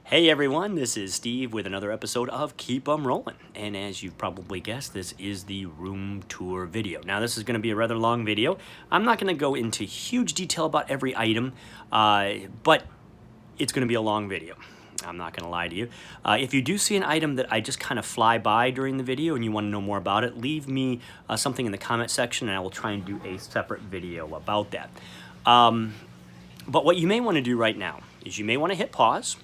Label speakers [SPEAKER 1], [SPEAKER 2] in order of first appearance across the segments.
[SPEAKER 1] Hey everyone, this is Steve with another episode of Keep 'em Rolling. And as you've probably guessed, this is the room tour video. Now this is going to be a rather long video. I'm not going to go into huge detail about every item, but it's going to be a long video. I'm not going to lie to you. If you do see an item that I just kind of fly by during the video and you want to know more about it, leave me something in the comment section and I will try and do a separate video about that. But what you may want to do right now is you may want to hit pause,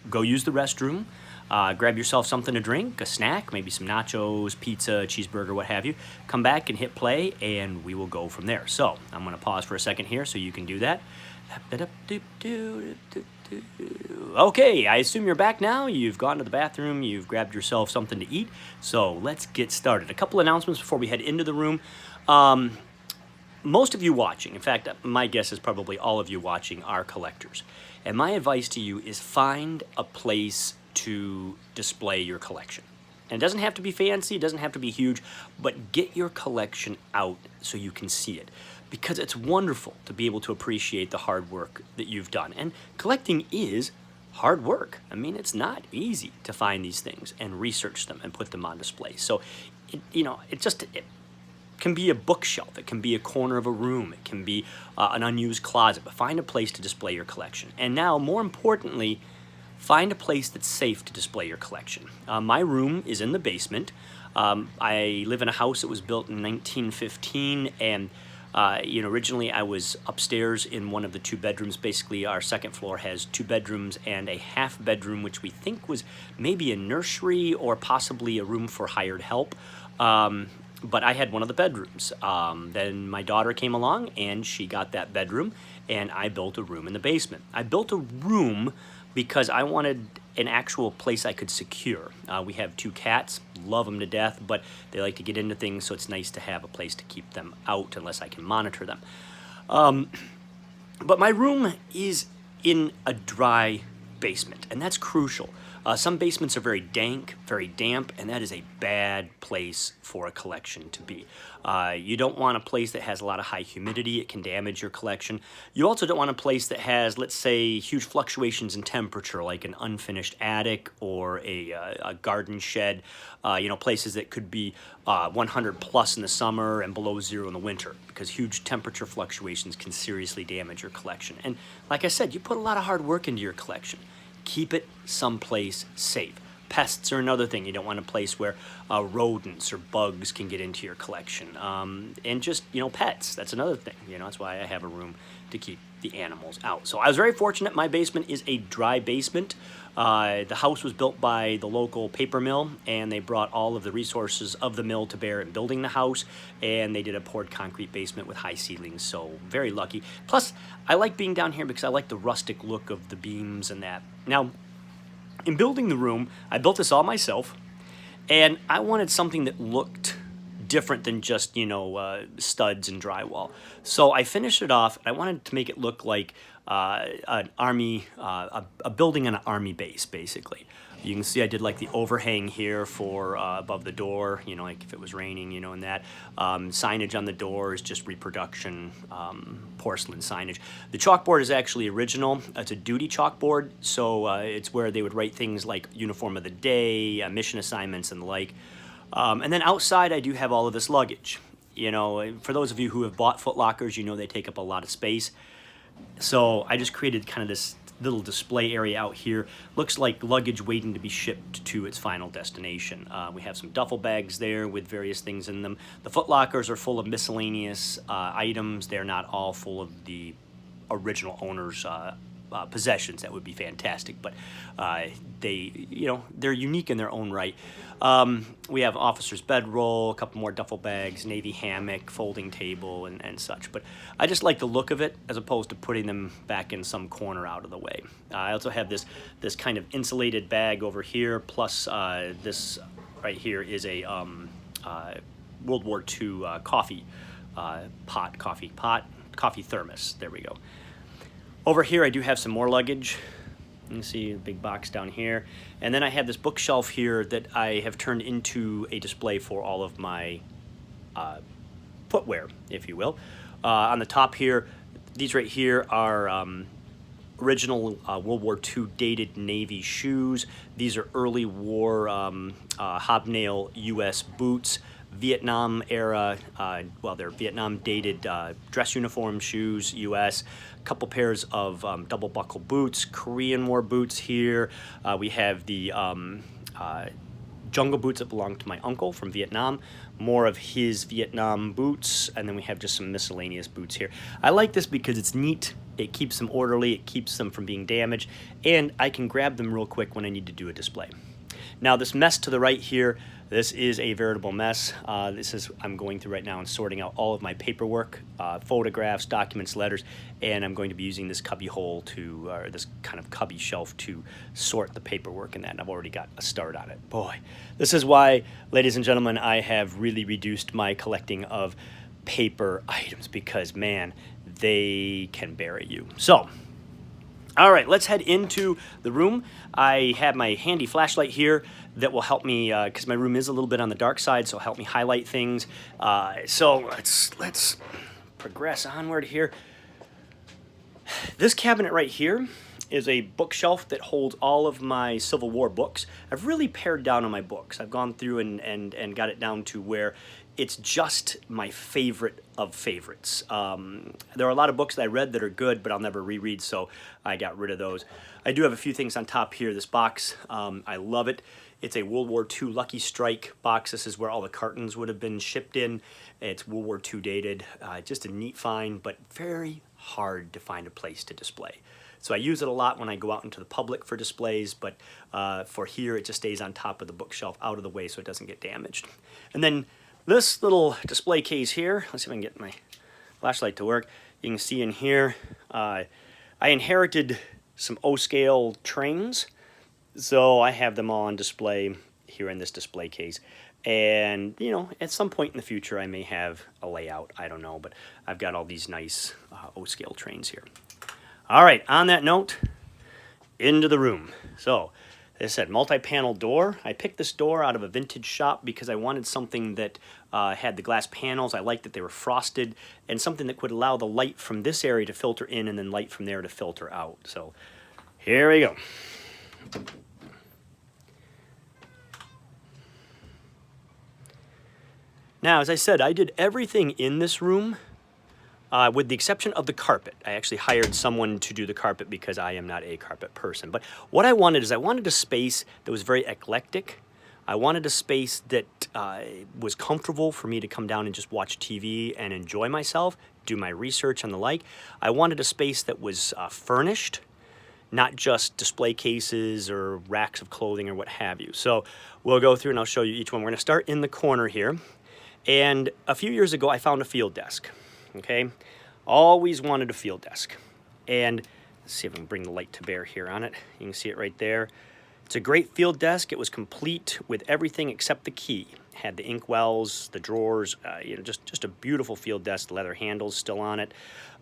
[SPEAKER 1] go use the restroom, grab yourself something to drink, a snack, maybe some nachos, pizza, cheeseburger, what have you. Come back and hit play, and we will go from there. So I'm going to pause for a second here so you can do that. Okay, I assume you're back now. You've gone to the bathroom. You've grabbed yourself something to eat. So let's get started. A couple announcements before we head into the room. Most of you watching, in fact, my guess is probably all of you watching, are collectors. And my advice to you is find a place to display your collection. And it doesn't have to be fancy, it doesn't have to be huge, but get your collection out so you can see it. Because it's wonderful to be able to appreciate the hard work that you've done. And collecting is hard work. I mean, it's not easy to find these things and research them and put them on display. So, it can be a bookshelf, it can be a corner of a room, it can be an unused closet, but find a place to display your collection. And now, more importantly, find a place that's safe to display your collection. My room is in the basement. I live in a house that was built in 1915, and originally I was upstairs in one of the two bedrooms. Basically, our second floor has two bedrooms and a half bedroom, which we think was maybe a nursery or possibly a room for hired help. But I had one of the bedrooms. Then my daughter came along and she got that bedroom, and I built a room in the basement. I built a room because I wanted an actual place I could secure. We have two cats, love them to death, but they like to get into things, so it's nice to have a place to keep them out unless I can monitor them. But my room is in a dry basement, and that's crucial. Some basements are very dank, very damp, and that is a bad place for a collection to be. You don't want a place that has a lot of high humidity. It can damage your collection. You also don't want a place that has, let's say, huge fluctuations in temperature, like an unfinished attic or a garden shed, places that could be 100 plus in the summer and below zero in the winter, because huge temperature fluctuations can seriously damage your collection. And like I said, you put a lot of hard work into your collection. Keep it someplace safe. Pests are another thing. You don't want a place where rodents or bugs can get into your collection. And just, pets. That's another thing. That's why I have a room to keep the animals out. So I was very fortunate. My basement is a dry basement. The house was built by the local paper mill, and they brought all of the resources of the mill to bear in building the house, and they did a poured concrete basement with high ceilings, so very lucky. Plus, I like being down here because I like the rustic look of the beams and that. Now, in building the room, I built this all myself, and I wanted something that looked different than just, studs and drywall. So I finished it off, and I wanted to make it look like an army, a building on an army base, basically. You can see I did like the overhang here for above the door, like if it was raining, and that. Signage on the door is just reproduction, porcelain signage. The chalkboard is actually original. It's a duty chalkboard, so it's where they would write things like uniform of the day, mission assignments, and the like. And then outside, I do have all of this luggage. For those of you who have bought Footlockers, they take up a lot of space. So I just created kind of this little display area out here. Looks like luggage waiting to be shipped to its final destination. We have some duffel bags there with various things in them. The Footlockers are full of miscellaneous items. They're not all full of the original owner's possessions. That would be fantastic, but they're unique in their own right. We have officer's bedroll, a couple more duffel bags, Navy hammock, folding table, and such. But I just like the look of it as opposed to putting them back in some corner out of the way. I also have this kind of insulated bag over here, plus this right here is a World War II coffee thermos. There we go. Over here, I do have some more luggage. You can see a big box down here. And then I have this bookshelf here that I have turned into a display for all of my footwear, if you will. On the top here, these right here are original World War II dated Navy shoes. These are early war hobnail U.S. boots. Vietnam era, well, they're Vietnam dated dress uniform shoes, U.S. Couple pairs of double buckle boots, Korean War boots here. We have the jungle boots that belong to my uncle from Vietnam, more of his Vietnam boots, and then we have just some miscellaneous boots here. I like this because it's neat. It keeps them orderly, it keeps them from being damaged, and I can grab them real quick when I need to do a display. Now this mess to the right here, this is a veritable mess. This is, I'm going through right now and sorting out all of my paperwork, photographs, documents, letters, and I'm going to be using this cubby hole to, or this kind of cubby shelf to sort the paperwork and that, and I've already got a start on it. Boy, this is why, ladies and gentlemen, I have really reduced my collecting of paper items because, man, they can bury you. So, all right, let's head into the room. I have my handy flashlight here that will help me, because my room is a little bit on the dark side, so help me highlight things. So let's progress onward here. This cabinet right here is a bookshelf that holds all of my Civil War books. I've really pared down on my books. I've gone through and got it down to where it's just my favorite of favorites. There are a lot of books that I read that are good, but I'll never reread, so I got rid of those. I do have a few things on top here. This box, I love it. It's a World War II Lucky Strike box. This is where all the cartons would have been shipped in. It's World War II dated. Just a neat find, but very hard to find a place to display. So I use it a lot when I go out into the public for displays, but for here it just stays on top of the bookshelf out of the way so it doesn't get damaged. And then this little display case here, let's see if I can get my flashlight to work. You can see in here, I inherited some O-scale trains, so I have them all on display here in this display case. And, you know, at some point in the future I may have a layout, I don't know, but I've got all these nice O-scale trains here. All right, on that note, into the room. So, as I said, multi-panel door. I picked this door out of a vintage shop because I wanted something that had the glass panels. I liked that they were frosted, and something that could allow the light from this area to filter in and then light from there to filter out. So here we go. Now, as I said, I did everything in this room with the exception of the carpet. I actually hired someone to do the carpet because I am not a carpet person. But what I wanted is I wanted a space that was very eclectic. I wanted a space that was comfortable for me to come down and just watch TV and enjoy myself, do my research and the like. I wanted a space that was furnished, not just display cases or racks of clothing or what have you. So we'll go through and I'll show you each one. We're going to start in the corner here. And a few years ago, I found a field desk. Okay, always wanted a field desk. And let's see if I can bring the light to bear here on it. You can see it right there. It's a great field desk. It was complete with everything except the key. It had the ink wells, the drawers, you know, just a beautiful field desk. The leather handles still on it.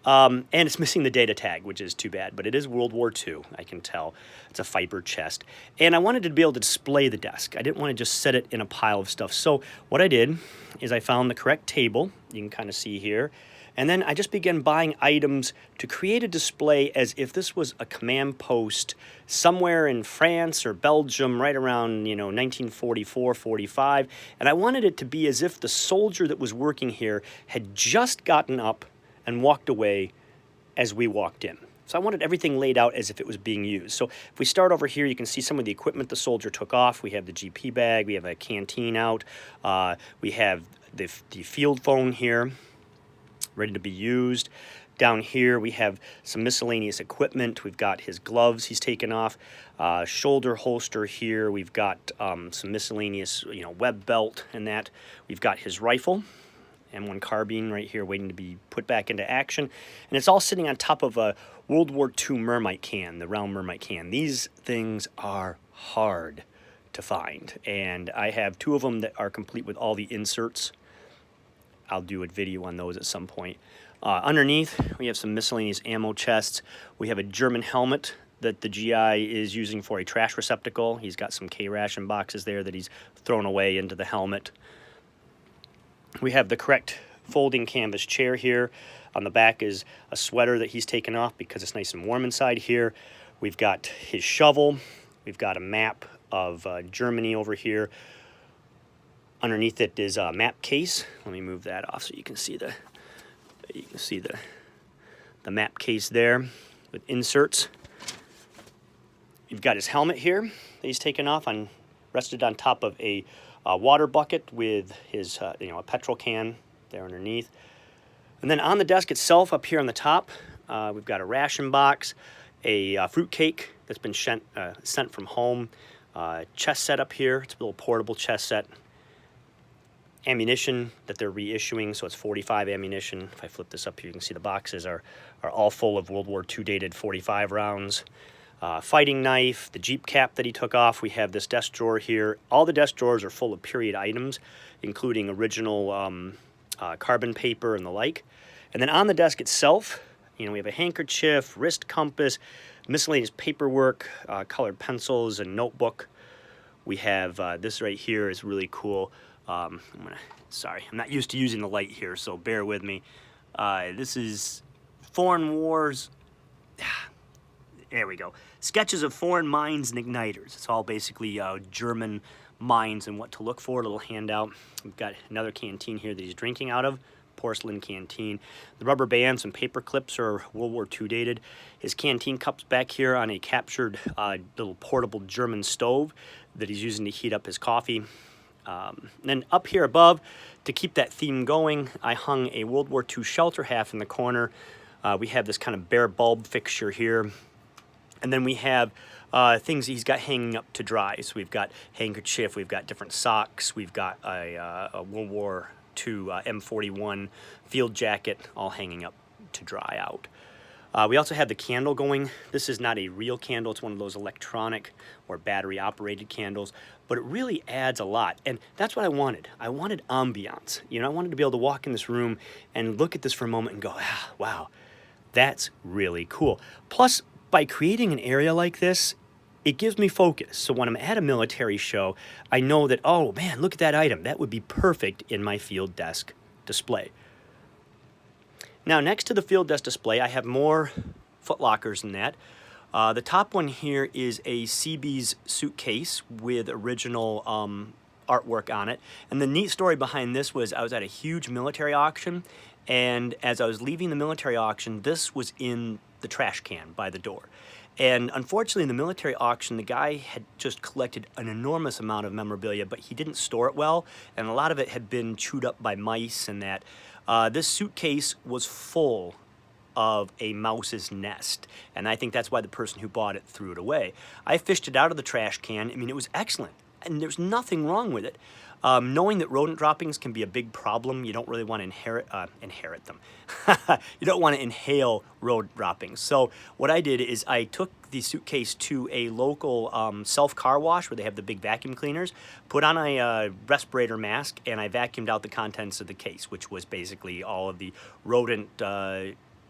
[SPEAKER 1] And it's missing the data tag, which is too bad, but it is World War II, I can tell. It's a fiber chest. And I wanted to be able to display the desk. I didn't want to just set it in a pile of stuff. So what I did is I found the correct table. You can kind of see here. And then I just began buying items to create a display as if this was a command post somewhere in France or Belgium right around, you know, 1944, 45. And I wanted it to be as if the soldier that was working here had just gotten up and walked away as we walked in. So I wanted everything laid out as if it was being used. So if we start over here, you can see some of the equipment the soldier took off. We have the GP bag, we have a canteen out, we have the field phone here, ready to be used. Down here we have some miscellaneous equipment. We've got his gloves he's taken off, shoulder holster here. We've got some miscellaneous, you know, web belt and that. We've got his rifle, M1 carbine right here waiting to be put back into action. And it's all sitting on top of a World War II Mermite can, the round Mermite can. These things are hard to find. And I have two of them that are complete with all the inserts. I'll do a video on those at some point. Underneath, we have some miscellaneous ammo chests. We have a German helmet that the GI is using for a trash receptacle. He's got some K-ration boxes there that he's thrown away into the helmet. We have the correct folding canvas chair here. On the back is a sweater that he's taken off because it's nice and warm inside here. We've got his shovel. We've got a map of Germany over here. Underneath it is a map case. Let me move that off so you can see the map case there with inserts. You've got his helmet here that he's taken off, rested on top of a water bucket with his a petrol can there underneath. And then on the desk itself, up here on the top, we've got a ration box, a fruit cake that's been sent from home, chest set up here. It's a little portable chest set. Ammunition that they're reissuing, so it's 45 ammunition. If I flip this up here, you can see the boxes are all full of World War II dated 45 rounds. Fighting knife, the Jeep cap that he took off. We have this desk drawer here. All the desk drawers are full of period items, including original carbon paper and the like. And then on the desk itself, we have a handkerchief, wrist compass, miscellaneous paperwork, colored pencils, and notebook. We have this right here is really cool. Sorry, I'm not used to using the light here, so bear with me. This is Foreign Wars. There we go. Sketches of foreign mines and igniters. It's all basically German mines and what to look for. A little handout. We've got another canteen here that he's drinking out of. Porcelain canteen. The rubber bands and paper clips are World War II dated. His canteen cup's back here on a captured little portable German stove that he's using to heat up his coffee. And then up here above, to keep that theme going, I hung a World War II shelter half in the corner. We have this kind of bare bulb fixture here. And then we have things he's got hanging up to dry. So we've got handkerchief, we've got different socks, we've got a World War II M41 field jacket all hanging up to dry out. We also have the candle going. This is not a real candle. It's one of those electronic or battery-operated candles, but it really adds a lot. And that's what I wanted. I wanted ambiance. I wanted to be able to walk in this room and look at this for a moment and go, wow, that's really cool. Plus, by creating an area like this, it gives me focus. So when I'm at a military show, I know that, oh man, look at that item. That would be perfect in my field desk display. Now, next to the field desk display, I have more Footlockers than that. The top one here is a CB's suitcase with original artwork on it. And the neat story behind this was I was at a huge military auction, and as I was leaving the military auction, this was in the trash can by the door. And unfortunately, in the military auction, the guy had just collected an enormous amount of memorabilia, but he didn't store it well, and a lot of it had been chewed up by mice and that. This suitcase was full of a mouse's nest, and I think that's why the person who bought it threw it away. I fished it out of the trash can. I mean, it was excellent, and there's nothing wrong with it. Knowing that rodent droppings can be a big problem, you don't really want to inherit them. You don't want to inhale rodent droppings. So what I did is I took the suitcase to a local self-car wash where they have the big vacuum cleaners, put on a respirator mask, and I vacuumed out the contents of the case, which was basically all of the rodent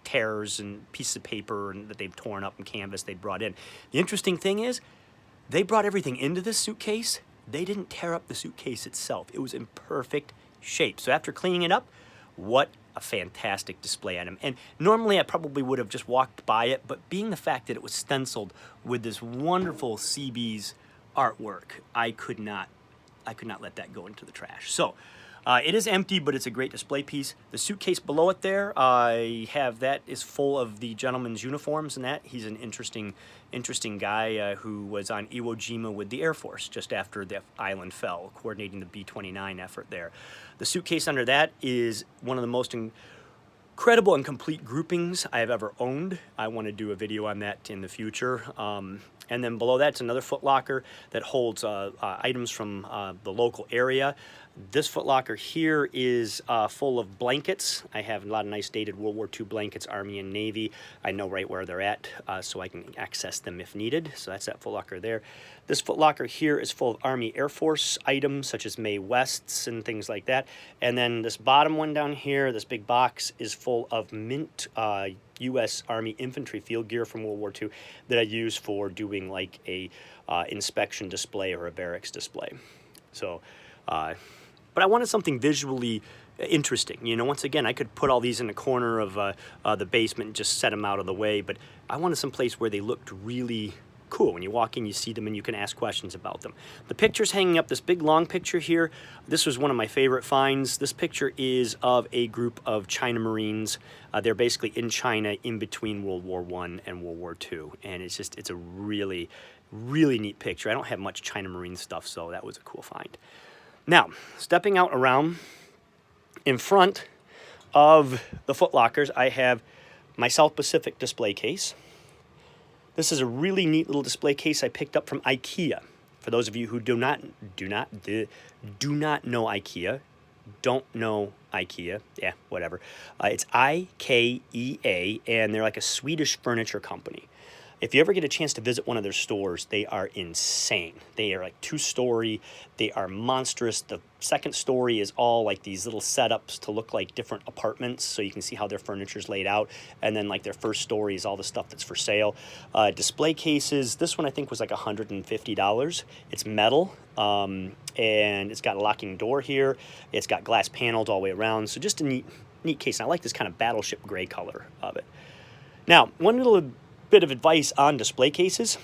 [SPEAKER 1] tears and pieces of paper that they've torn up and canvas they'd brought in. The interesting thing is they brought everything into this suitcase. They didn't tear up the suitcase itself. It was in perfect shape. So after cleaning it up, what a fantastic display item. And normally I probably would have just walked by it, but being the fact that it was stenciled with this wonderful CB's artwork, I could not let that go into the trash. So it is empty, but it's a great display piece. The suitcase below it there, I have that is full of the gentleman's uniforms and that. He's an interesting guy who was on Iwo Jima with the Air Force just after the island fell, coordinating the B-29 effort there. The suitcase under that is one of the most incredible and complete groupings I have ever owned. I want to do a video on that in the future. And then below that's another Footlocker that holds items from the local area. This Footlocker here is full of blankets. I have a lot of nice dated World War II blankets, Army and Navy. I know right where they're at, so I can access them if needed. So that's that Footlocker there. This Footlocker here is full of Army Air Force items, such as Mae Wests and things like that. And then this bottom one down here, this big box, is full of mint U.S. Army infantry field gear from World War II that I use for doing like a inspection display or a barracks display. So, but I wanted something visually interesting. You know, once again, I could put all these in the corner of the basement and just set them out of the way, but I wanted some place where they looked really cool. When you walk in, you see them and you can ask questions about them. The picture's hanging up, this big long picture here. This was one of my favorite finds. This picture is of a group of China Marines. They're basically in China in between World War I and World War II. And it's a really, really neat picture. I don't have much China Marine stuff, so that was a cool find. Now, stepping out around, in front of the Footlockers, I have my South Pacific display case. This is a really neat little display case I picked up from IKEA. For those of you who do not know IKEA, don't know IKEA, yeah, whatever. It's IKEA, and they're like a Swedish furniture company. If you ever get a chance to visit one of their stores, they are insane. They are like 2-story. They are monstrous. The second story is all like these little setups to look like different apartments, so you can see how their furniture is laid out. And then like their first story is all the stuff that's for sale. Display cases, this one I think was like $150. It's metal, and it's got a locking door here. It's got glass panels all the way around, so just a neat case. And I like this kind of battleship gray color of it. Now, one little bit of advice on display cases.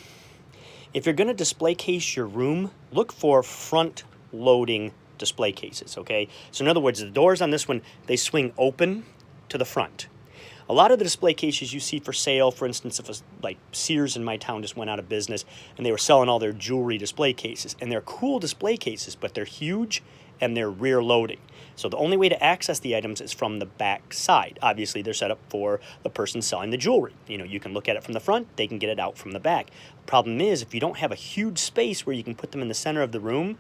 [SPEAKER 1] If you're going to display case your room, look for front loading display cases, okay? So in other words, the doors on this one, they swing open to the front. A lot of the display cases you see for sale, for instance, if like Sears in my town just went out of business and they were selling all their jewelry display cases, and they're cool display cases, but they're huge and they're rear loading. So the only way to access the items is from the back side. Obviously, they're set up for the person selling the jewelry. You know, you can look at it from the front, they can get it out from the back. The problem is, if you don't have a huge space where you can put them in the center of the room,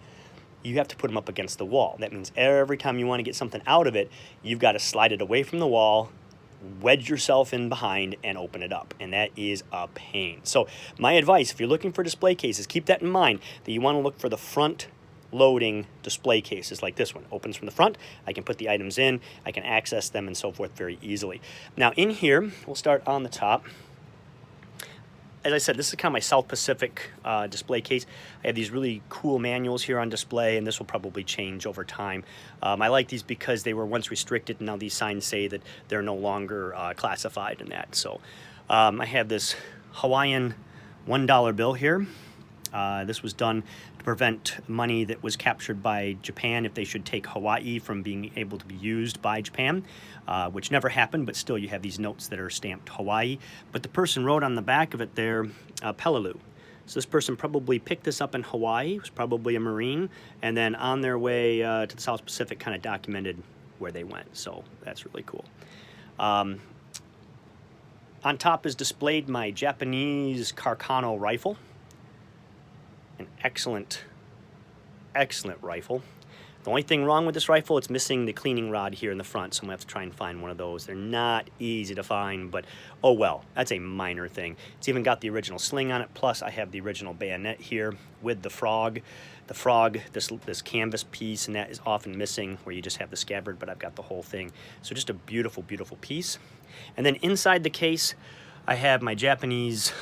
[SPEAKER 1] you have to put them up against the wall. That means every time you want to get something out of it, you've got to slide it away from the wall, wedge yourself in behind, and open it up. And that is a pain. So my advice, if you're looking for display cases, keep that in mind, that you want to look for the front loading display cases like this one. Opens from the front, I can put the items in, I can access them and so forth very easily. Now in here, we'll start on the top. As I said, this is kind of my South Pacific display case. I have these really cool manuals here on display, and this will probably change over time. I like these because they were once restricted, and now these signs say that they're no longer classified in that. So I have this Hawaiian $1 bill here. This was done to prevent money that was captured by Japan if they should take Hawaii from being able to be used by Japan, which never happened, but still you have these notes that are stamped Hawaii. But the person wrote on the back of it there, Peleliu. So this person probably picked this up in Hawaii, was probably a Marine, and then on their way to the South Pacific kind of documented where they went. So that's really cool. On top is displayed my Japanese Carcano rifle. An excellent rifle. The only thing wrong with this rifle, it's missing the cleaning rod here in the front, so I'm going to have to try and find one of those. They're not easy to find, but oh well, that's a minor thing. It's even got the original sling on it, plus I have the original bayonet here with the frog. The frog, this canvas piece, and that is often missing where you just have the scabbard, but I've got the whole thing. So just a beautiful, beautiful piece. And then inside the case, I have my Japanese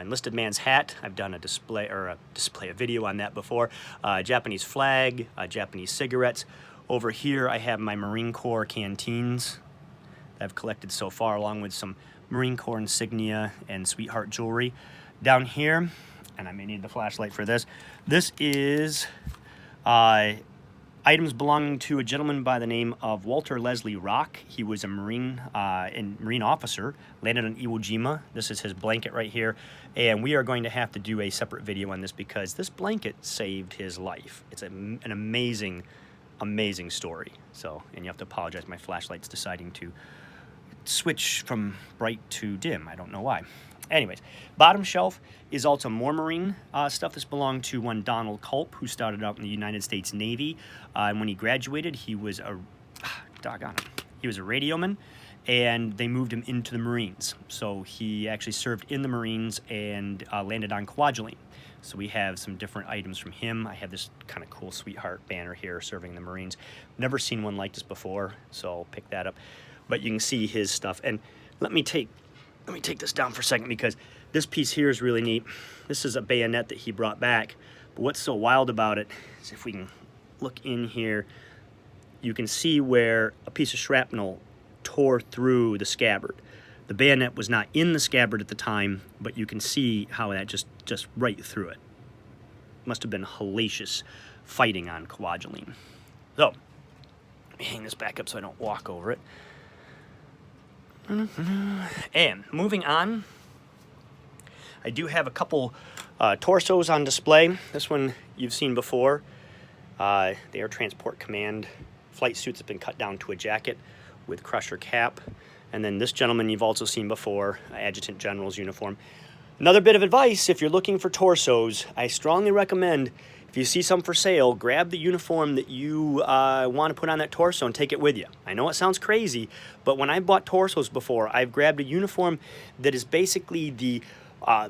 [SPEAKER 1] enlisted man's hat. I've done a video on that before. Japanese flag, Japanese cigarettes. Over here I have my Marine Corps canteens that I've collected so far, along with some Marine Corps insignia and sweetheart jewelry. Down here, and I may need the flashlight for this, this is items belonging to a gentleman by the name of Walter Leslie Rock. He was a Marine officer, landed on Iwo Jima. This is his blanket right here, and we are going to have to do a separate video on this because this blanket saved his life. It's an amazing, amazing story. So, and you have to apologize, my flashlight's deciding to switch from bright to dim. I don't know why. Anyways, bottom shelf is also more Marine stuff. This belonged to one Donald Culp, who started out in the United States Navy. And when he graduated, he was he was a radioman, and they moved him into the Marines. So he actually served in the Marines and landed on Kwajalein. So we have some different items from him. I have this kind of cool sweetheart banner here serving the Marines. Never seen one like this before, so I'll pick that up. But you can see his stuff. And let me take this down for a second because this piece here is really neat. This is a bayonet that he brought back. But what's so wild about it is if we can look in here, you can see where a piece of shrapnel tore through the scabbard. The bayonet was not in the scabbard at the time, but you can see how that just right through it. Must have been hellacious fighting on Kwajalein. So, let me hang this back up so I don't walk over it. And moving on, I do have a couple torsos on display. This one you've seen before. The Air Transport Command flight suits have been cut down to a jacket with crusher cap. And then this gentleman you've also seen before, Adjutant General's uniform. Another bit of advice, if you're looking for torsos, I strongly recommend, if you see some for sale, grab the uniform that you want to put on that torso and take it with you. I know it sounds crazy, but when I bought torsos before, I've grabbed a uniform that is basically the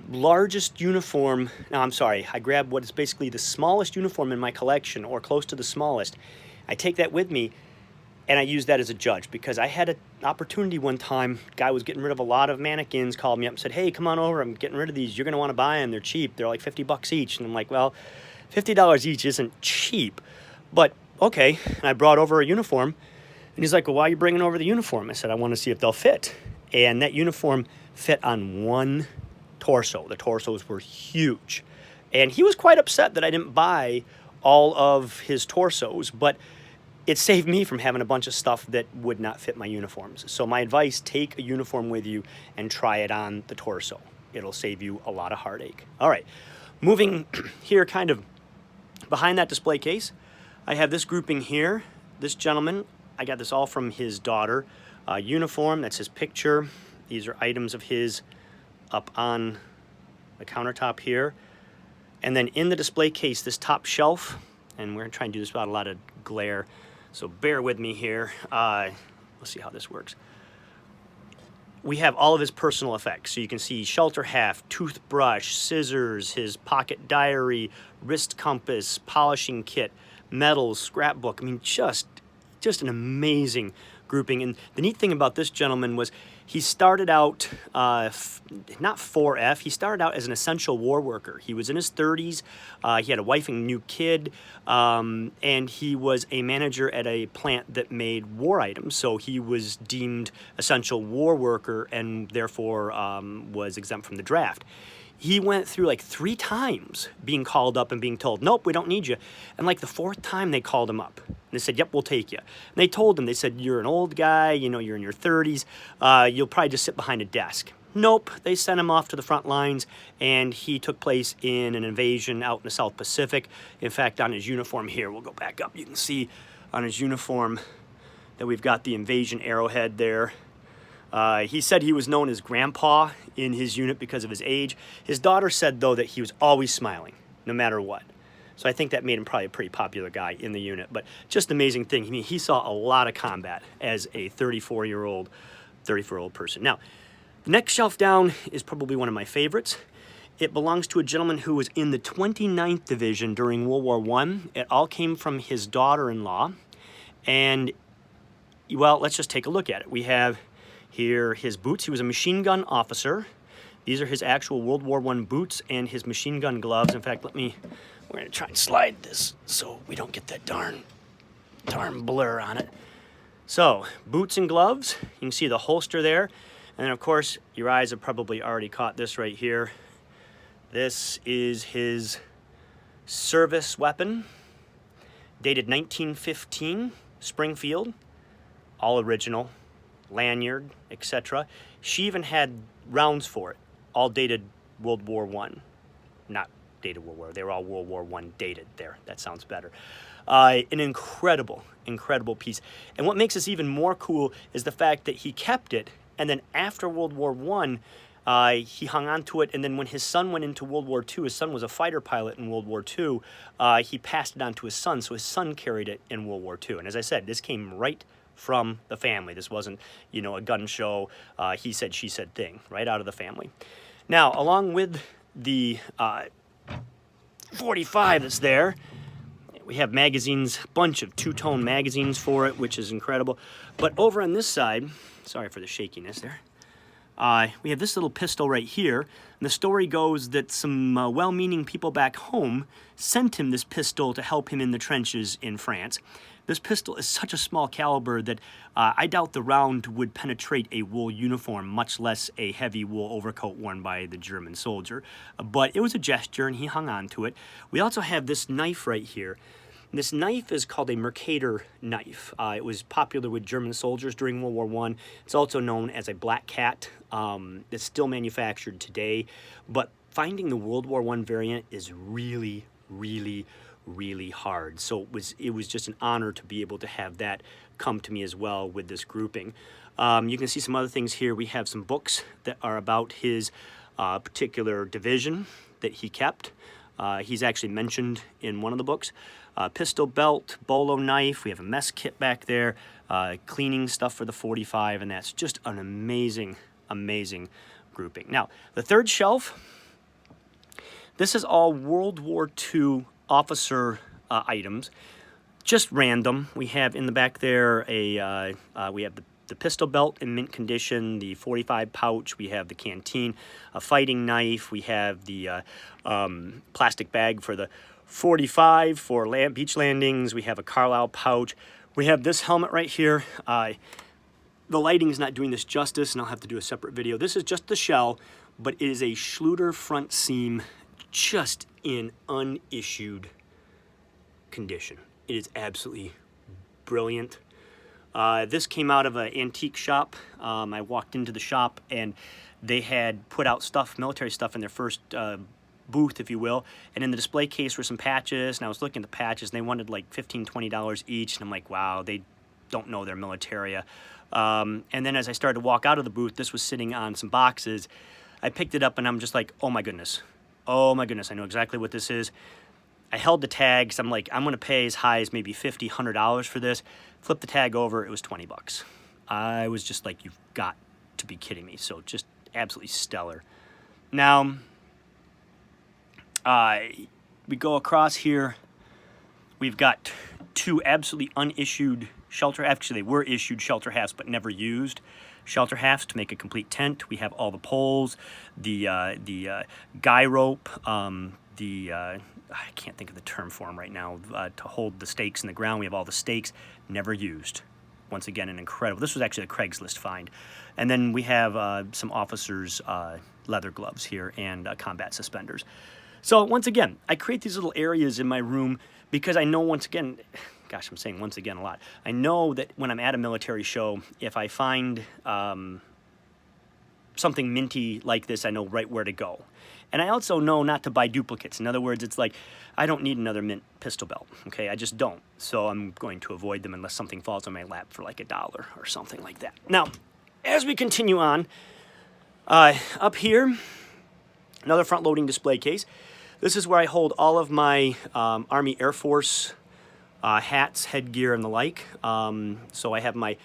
[SPEAKER 1] largest uniform. No, I'm sorry. I grabbed what is basically the smallest uniform in my collection, or close to the smallest. I take that with me, and I use that as a judge, because I had an opportunity one time. Guy was getting rid of a lot of mannequins, called me up and said, hey, come on over. I'm getting rid of these. You're going to want to buy them. They're cheap. They're like $50 each. And I'm like, well, $50 each isn't cheap, but okay. And I brought over a uniform, and he's like, well, why are you bringing over the uniform? I said, I want to see if they'll fit. And that uniform fit on one torso. The torsos were huge. And he was quite upset that I didn't buy all of his torsos, but it saved me from having a bunch of stuff that would not fit my uniforms. So my advice, take a uniform with you and try it on the torso. It'll save you a lot of heartache. All right, moving here kind of behind that display case, I have this grouping here. This gentleman, I got this all from his daughter. Uniform, that's his picture. These are items of his up on the countertop here. And then in the display case, this top shelf, and we're gonna try and do this without a lot of glare, so bear with me here. Let's see how this works. We have all of his personal effects. So you can see shelter half, toothbrush, scissors, his pocket diary, wrist compass, polishing kit, medals, scrapbook. I mean, just an amazing grouping. And the neat thing about this gentleman was he started out, not 4F, he started out as an essential war worker. He was in his 30s, he had a wife and new kid, and he was a manager at a plant that made war items. So he was deemed essential war worker and therefore was exempt from the draft. He went through like 3 times being called up and being told, nope, we don't need you. And like the 4th time they called him up. And they said, yep, we'll take you. And they told him, they said, you're an old guy, you know, you're in your 30s, you'll probably just sit behind a desk. Nope, they sent him off to the front lines, and he took place in an invasion out in the South Pacific. In fact, on his uniform here, we'll go back up, you can see on his uniform that we've got the invasion arrowhead there. He said he was known as Grandpa in his unit because of his age. His daughter said, though, that he was always smiling, no matter what. So I think that made him probably a pretty popular guy in the unit. But just amazing thing. I mean, he saw a lot of combat as a 34-year-old person. Now, the next shelf down is probably one of my favorites. It belongs to a gentleman who was in the 29th Division during World War I. It all came from his daughter-in-law. And, well, let's just take a look at it. We have here his boots. He was a machine gun officer. These are his actual World War I boots and his machine gun gloves. In fact, we're going to try and slide this so we don't get that darn blur on it. So, boots and gloves. You can see the holster there. And then, of course, your eyes have probably already caught this right here. This is his service weapon, dated 1915, Springfield, all original, lanyard, etc. She even had rounds for it, all dated World War I. Not dated World War, they were all World War I dated there. That sounds better. An incredible piece. And what makes this even more cool is the fact that he kept it, and then after World War I, he hung on to it, and then when his son went into World War II, his son was a fighter pilot in World War II, he passed it on to his son, so his son carried it in World War II. And as I said, this came right from the family. This wasn't, you know, a gun show, he said, she said thing, right out of the family. Now, along with the 45 that's there, we have magazines, bunch of two-tone magazines for it, which is incredible. But over on this side, sorry for the shakiness there, we have this little pistol right here, and the story goes that some well-meaning people back home sent him this pistol to help him in the trenches in France. This pistol is such a small caliber that I doubt the round would penetrate a wool uniform, much less a heavy wool overcoat worn by the German soldier. But it was a gesture, and he hung on to it. We also have this knife right here. This knife is called a Mercator knife. It was popular with German soldiers during World War I. It's also known as a black cat. It's still manufactured today, but finding the World War I variant is really, really, really hard. So it was just an honor to be able to have that come to me as well with this grouping. You can see some other things here. We have some books that are about his particular division that he kept. He's actually mentioned in one of the books. Pistol belt, bolo knife, we have a mess kit back there, cleaning stuff for the 45, and that's just an amazing, amazing grouping. Now, the third shelf, this is all World War II officer items, just random. We have in the back there we have the pistol belt in mint condition, the 45 pouch, we have the canteen, a fighting knife, we have the plastic bag for the 45 for beach landings, we have a Carlisle pouch, we have this helmet right here. The lighting is not doing this justice, and I'll have to do a separate video. This is just the shell, but it is a Schluter front seam, just in unissued condition. It is absolutely brilliant. This came out of an antique shop. I walked into the shop and they had put out stuff, military stuff, in their first booth, if you will, and in the display case were some patches, and I was looking at the patches, and they wanted like $15, $20 each, and I'm like, wow, they don't know their militaria. And then as I started to walk out of the booth, this was sitting on some boxes. I picked it up, and I'm just like, oh my goodness, I know exactly what this is. I held the tag, because I'm like, I'm going to pay as high as maybe $50, $100 for this. Flipped the tag over, it was 20 bucks. I was just like, you've got to be kidding me. So just absolutely stellar. Now, we go across here. We've got two absolutely unissued shelter, actually they were issued shelter halves but never used shelter halves to make a complete tent. We have all the poles, the guy rope, I can't think of the term for them right now, to hold the stakes in the ground. We have all the stakes, never used. Once again, an incredible, this was actually a Craigslist find. And then we have some officers' leather gloves here and combat suspenders. So once again, I create these little areas in my room because I know, once again, gosh, I'm saying once again a lot. I know that when I'm at a military show, if I find something minty like this, I know right where to go. And I also know not to buy duplicates. In other words, it's like, I don't need another mint pistol belt, okay? I just don't. So I'm going to avoid them unless something falls on my lap for like $1 or something like that. Now, as we continue on, up here, another front-loading display case. This is where I hold all of my Army Air Force hats, headgear, and the like. So I have my,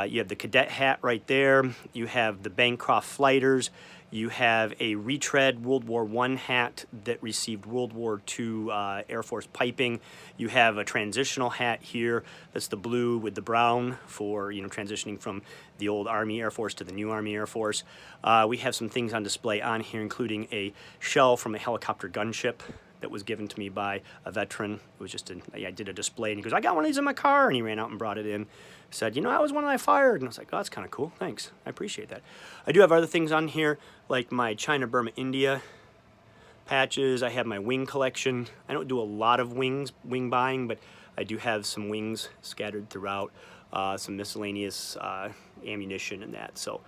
[SPEAKER 1] you have the cadet hat right there. You have the Bancroft Flighters. You have a retread World War I hat that received World War II Air Force piping. You have a transitional hat here that's the blue with the brown for, you know, transitioning from the old Army Air Force to the new Army Air Force. We have some things on display on here, including a shell from a helicopter gunship that was given to me by a veteran. It was just I did a display, and he goes, I got one of these in my car, and he ran out and brought it in. Said, you know, I was one that I fired. And I was like, oh, that's kind of cool. Thanks. I appreciate that. I do have other things on here, like my China, Burma, India patches. I have my wing collection. I don't do a lot of wing buying, but I do have some wings scattered throughout, some miscellaneous ammunition and that. So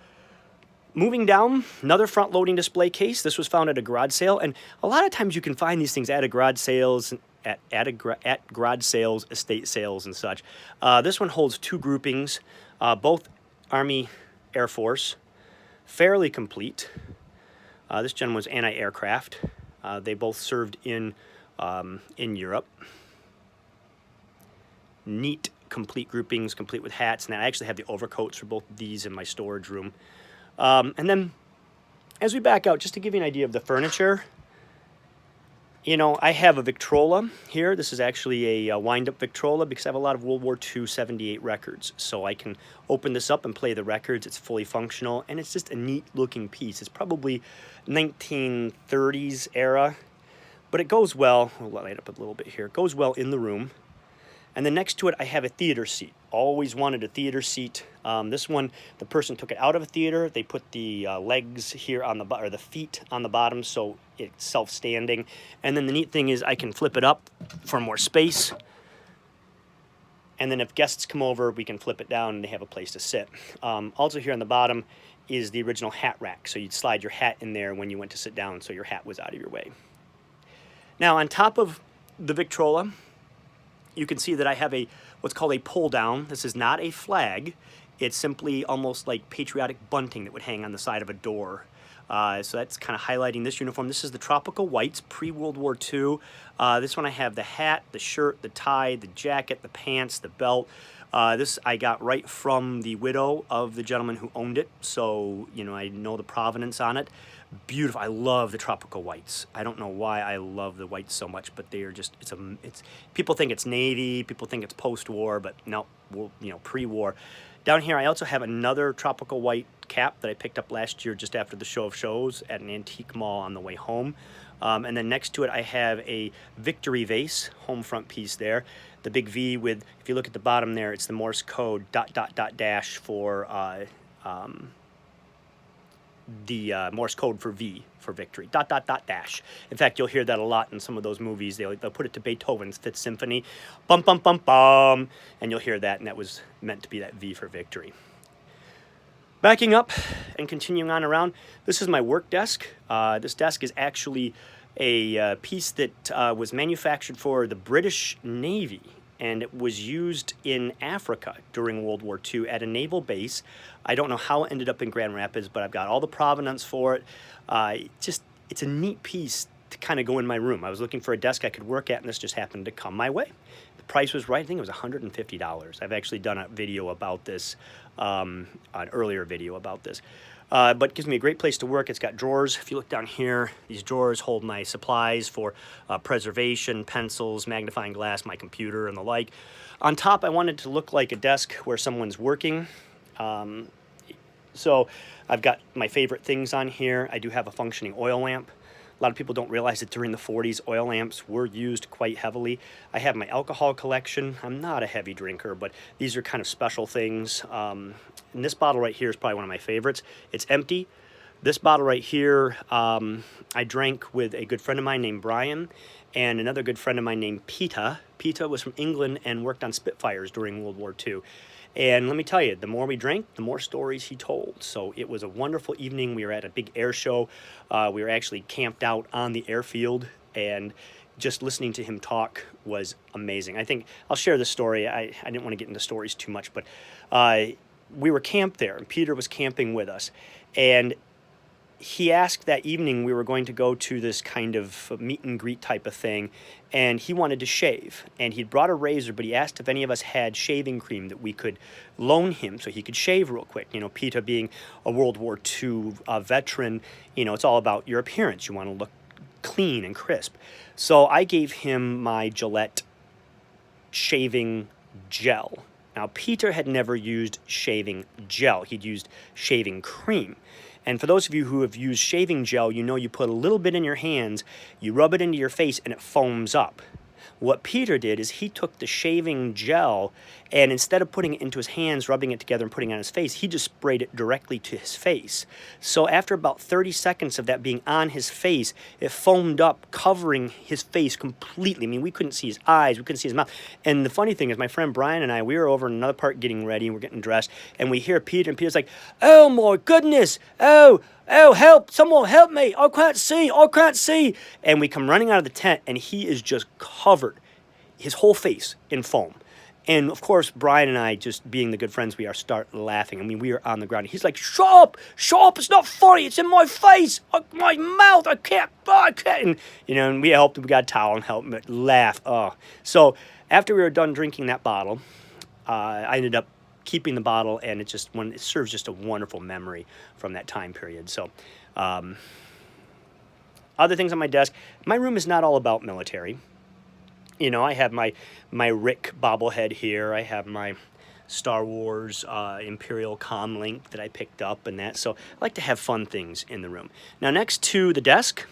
[SPEAKER 1] moving down, another front-loading display case. This was found at a garage sale, and a lot of times you can find these things at a garage sales, at garage sales, estate sales, and such. This one holds two groupings, both Army Air Force, fairly complete. This gentleman was anti-aircraft. They both served in Europe. Neat, complete groupings, complete with hats, and I actually have the overcoats for both of these in my storage room. And then, as we back out, just to give you an idea of the furniture, You know, I have a Victrola here. This is actually a wind-up Victrola because I have a lot of World War II 78 records. So I can open this up and play the records. It's fully functional, and it's just a neat-looking piece. It's probably 1930s era, but it goes well. I'll light up a little bit here. It goes well in the room. And then next to it, I have a theater seat. Always wanted a theater seat. This one, the person took it out of a theater. They put the legs here on the or the feet on the bottom, so it's self-standing. And then the neat thing is I can flip it up for more space. And then if guests come over, we can flip it down and they have a place to sit. Also here on the bottom is the original hat rack. So you'd slide your hat in there when you went to sit down, so your hat was out of your way. Now on top of the Victrola, you can see that I have what's called a pull down. This is not a flag. It's simply almost like patriotic bunting that would hang on the side of a door. So that's kind of highlighting this uniform. This is the Tropical Whites, pre-World War II. This one I have the hat, the shirt, the tie, the jacket, the pants, the belt. This I got right from the widow of the gentleman who owned it. So, you know, I know the provenance on it. Beautiful. I love the Tropical Whites. I don't know why I love the whites so much, but they are just, it's people think it's Navy, people think it's post-war, but no, you know, pre-war. Down here I also have another Tropical White cap that I picked up last year just after the show of shows at an antique mall on the way home. And then next to it I have a Victory vase, home front piece there. The big V with, if you look at the bottom there, it's the Morse code ... for the Morse code for V for victory, ... In fact, you'll hear that a lot in some of those movies. They'll put it to Beethoven's Fifth Symphony, bum, bum, bum, bum, and you'll hear that, and that was meant to be that V for victory. Backing up and continuing on around, this is my work desk. This desk is actually a piece that was manufactured for the British Navy, and it was used in Africa during World War II at a naval base. I don't know how it ended up in Grand Rapids, but I've got all the provenance for it. It's a neat piece to kind of go in my room. I was looking for a desk I could work at, and this just happened to come my way. The price was right. I think it was $150. I've actually done a video about this, an earlier video about this. But it gives me a great place to work. It's got drawers. If you look down here, these drawers hold my supplies for preservation, pencils, magnifying glass, my computer, and the like. On top, I wanted to look like a desk where someone's working. So I've got my favorite things on here. I do have a functioning oil lamp. A lot of people don't realize that during the 40s, oil lamps were used quite heavily. I have my alcohol collection. I'm not a heavy drinker, but these are kind of special things. And this bottle right here is probably one of my favorites. It's empty. This bottle right here, I drank with a good friend of mine named Brian and another good friend of mine named Peter. Peter was from England and worked on Spitfires during World War II. And let me tell you, the more we drank, the more stories he told. So it was a wonderful evening. We were at a big air show. We were actually camped out on the airfield, and just listening to him talk was amazing. I think I'll share this story. I didn't want to get into stories too much, but we were camped there, and Peter was camping with us. And he asked that evening we were going to go to this kind of meet and greet type of thing, and he wanted to shave. And he'd brought a razor, but he asked if any of us had shaving cream that we could loan him so he could shave real quick. You know, Peter being a World War II veteran, you know, it's all about your appearance. You want to look clean and crisp. So I gave him my Gillette shaving gel. Now, Peter had never used shaving gel. He'd used shaving cream. And for those of you who have used shaving gel, you know you put a little bit in your hands, you rub it into your face, and it foams up. What Peter did is he took the shaving gel, and instead of putting it into his hands, rubbing it together and putting it on his face, he just sprayed it directly to his face. So after about 30 seconds of that being on his face, it foamed up, covering his face completely. I mean, we couldn't see his eyes, we couldn't see his mouth. And the funny thing is, my friend Brian and I, we were over in another part getting ready, and we're getting dressed, and we hear Peter, and Peter's like, "Oh my goodness, oh, help, someone help me, I can't see, I can't see." And we come running out of the tent, and he is just covered, his whole face in foam. And of course, Brian and I, just being the good friends we are, start laughing. I mean, we are on the ground. He's like, shut up, it's not funny, it's in my face, my mouth, I can't. And, you know, and we helped him, we got a towel and helped him laugh. So after we were done drinking that bottle, I ended up keeping the bottle, and it serves just a wonderful memory from that time period. So, all Other things on my desk. My room is not all about military. You know, I have my Rick bobblehead here. I have my Star Wars Imperial Comlink that I picked up and that. So I like to have fun things in the room. Now next to the desk,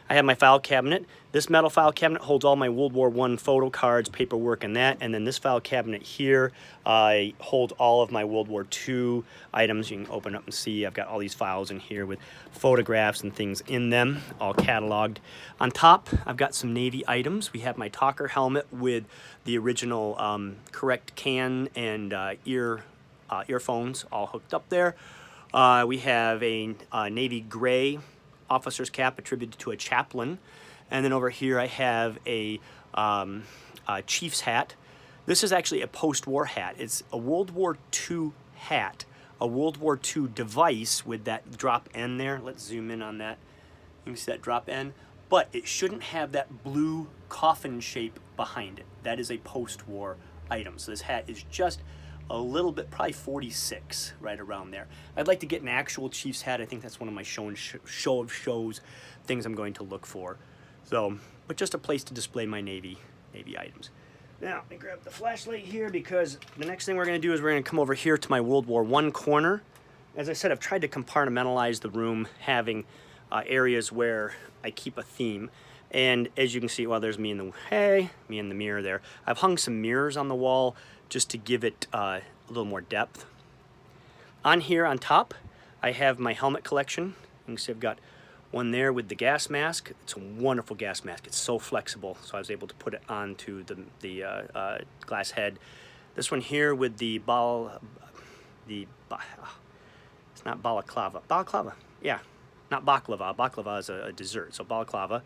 [SPEAKER 1] I have my file cabinet. This metal file cabinet holds all my World War I photo cards, paperwork, and that. And then this file cabinet here holds all of my World War II items. You can open up and see I've got all these files in here with photographs and things in them, all cataloged. On top, I've got some Navy items. We have my Talker helmet with the original correct can and earphones all hooked up there. We have a Navy gray officer's cap attributed to a chaplain. And then over here I have a chief's hat. This is actually a post-war hat. It's a World War II hat, a World War II device with that drop end there. Let's zoom in on that. You can see that drop end. But it shouldn't have that blue coffin shape behind it. That is a post-war item. So this hat is just a little bit, probably 46, right around there. I'd like to get an actual Chiefs hat. I think that's one of my show of shows things I'm going to look for. So, but just a place to display my Navy items. Now, let me grab the flashlight here because the next thing we're going to do is we're going to come over here to my World War I corner. As I said, I've tried to compartmentalize the room, having areas where I keep a theme. And as you can see, well, there's me in the mirror there. I've hung some mirrors on the wall just to give it a little more depth. On here on top, I have my helmet collection. You can see I've got one there with the gas mask. It's a wonderful gas mask. It's so flexible, so I was able to put it onto the glass head. This one here with the it's not balaclava. Balaclava, yeah, not baklava. Baklava is a dessert, so balaclava.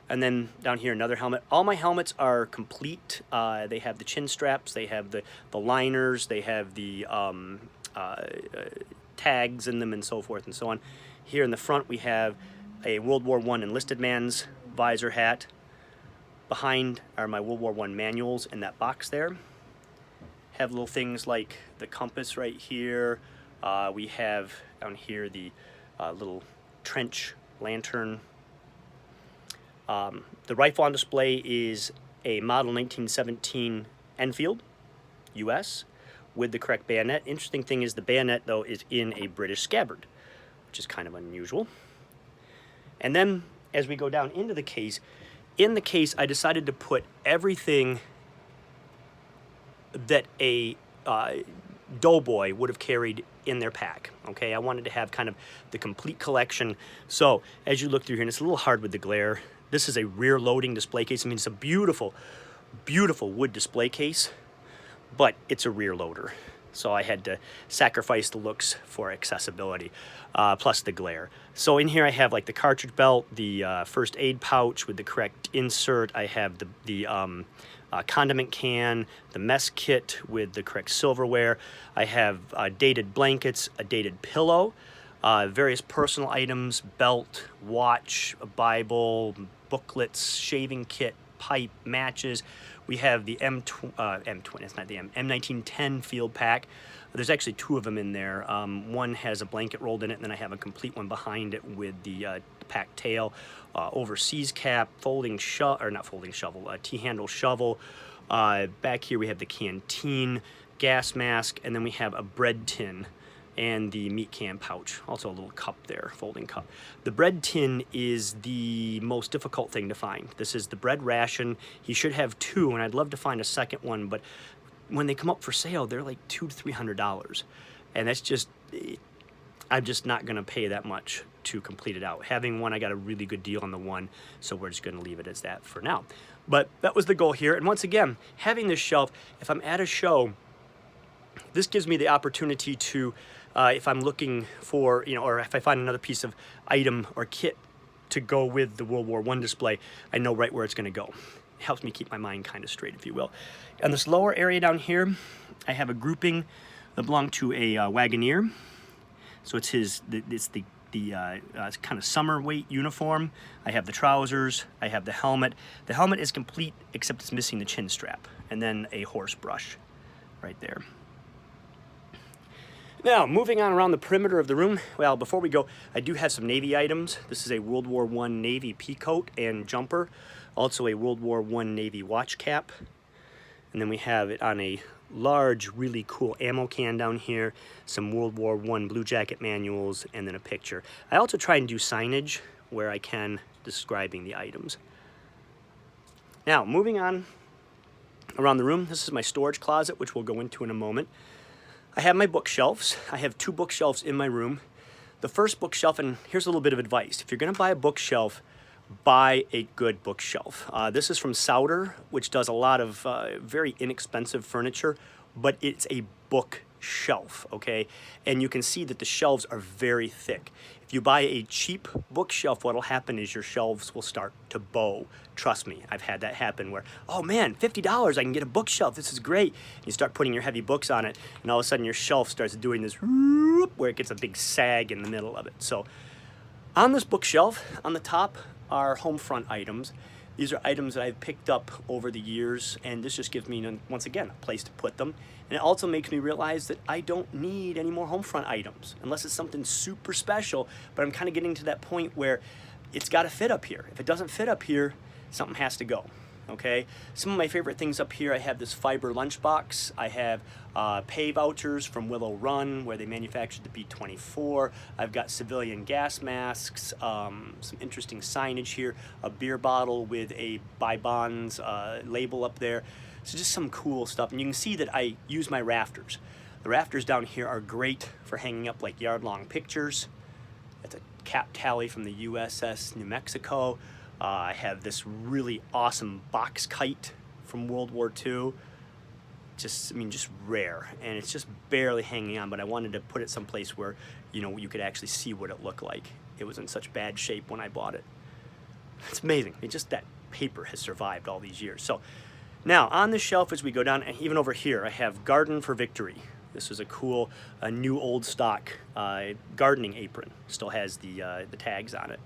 [SPEAKER 1] And then down here, another helmet. All my helmets are complete. They have the chin straps, they have the liners, they have the tags in them and so forth and so on. Here in the front, we have a World War I enlisted man's visor hat. Behind are my World War I manuals in that box there. Have little things like the compass right here. We have down here the little trench lantern. The rifle on display is a model 1917 Enfield, US, with the correct bayonet. Interesting thing is the bayonet, though, is in a British scabbard, which is kind of unusual. And then, as we go down into the case, in the case, I decided to put everything that a doughboy would have carried in their pack. Okay, I wanted to have kind of the complete collection. So, as you look through here, and it's a little hard with the glare, this is a rear loading display case. I mean, it's a beautiful, beautiful wood display case, but it's a rear loader. So I had to sacrifice the looks for accessibility, plus the glare. So in here I have like the cartridge belt, the first aid pouch with the correct insert. I have the condiment can, the mess kit with the correct silverware. I have dated blankets, a dated pillow, various personal items, belt, watch, a Bible, booklets, shaving kit, pipe, matches. We have the M20, it's not the M1910 field pack. There's actually two of them in there. One has a blanket rolled in it, and then I have a complete one behind it with the pack tail, overseas cap, T-handle shovel. Back here we have the canteen, gas mask, and then we have a bread tin and the meat can pouch. Also a little cup there, folding cup. The bread tin is the most difficult thing to find. This is the bread ration. He should have two, and I'd love to find a second one, but when they come up for sale, they're like $200 to $300. And that's just, I'm just not gonna pay that much to complete it out. Having one, I got a really good deal on the one, so we're just gonna leave it as that for now. But that was the goal here. And once again, having this shelf, if I'm at a show, this gives me the opportunity to, if I'm looking for, or if I find another piece of item or kit to go with the World War I display, I know right where it's gonna go. It helps me keep my mind kind of straight, if you will. On this lower area down here, I have a grouping that belong to a Wagoneer. So it's the kind of summer weight uniform. I have the trousers, I have the helmet. The helmet is complete except it's missing the chin strap, and then a horse brush right there. Now, moving on around the perimeter of the room, well, before we go, I do have some Navy items. This is a World War I Navy peacoat and jumper, also a World War I Navy watch cap. And then we have it on a large, really cool ammo can down here, some World War I Blue Jacket manuals, and then a picture. I also try and do signage where I can, describing the items. Now, moving on around the room, this is my storage closet, which we'll go into in a moment. I have my bookshelves. I have 2 bookshelves in my room. The first bookshelf, and here's a little bit of advice. If you're gonna buy a bookshelf, buy a good bookshelf. This is from Souter, which does a lot of very inexpensive furniture, but it's a bookshelf, okay? And you can see that the shelves are very thick. If you buy a cheap bookshelf, what'll happen is your shelves will start to bow. Trust me, I've had that happen where, oh man, $50, I can get a bookshelf, this is great. You start putting your heavy books on it, and all of a sudden your shelf starts doing this whoop, where it gets a big sag in the middle of it. So on this bookshelf, on the top are home front items. These are items that I've picked up over the years, and this just gives me, once again, a place to put them. And it also makes me realize that I don't need any more home front items, unless it's something super special, but I'm kind of getting to that point where it's got to fit up here. If it doesn't fit up here, something has to go, okay? Some of my favorite things up here, I have this fiber lunchbox. I have pay vouchers from Willow Run, where they manufactured the B-24. I've got civilian gas masks, some interesting signage here, a beer bottle with a Buy Bonds label up there. So just some cool stuff. And you can see that I use my rafters. The rafters down here are great for hanging up like yard-long pictures. That's a cap tally from the USS New Mexico. I have this really awesome box kite from World War II. Just rare, and it's just barely hanging on, but I wanted to put it someplace where, you know, you could actually see what it looked like. It was in such bad shape when I bought it. It's amazing. That paper has survived all these years. So now on the shelf as we go down, and even over here, I have Garden for Victory. This is a cool, new old stock gardening apron. Still has the tags on it.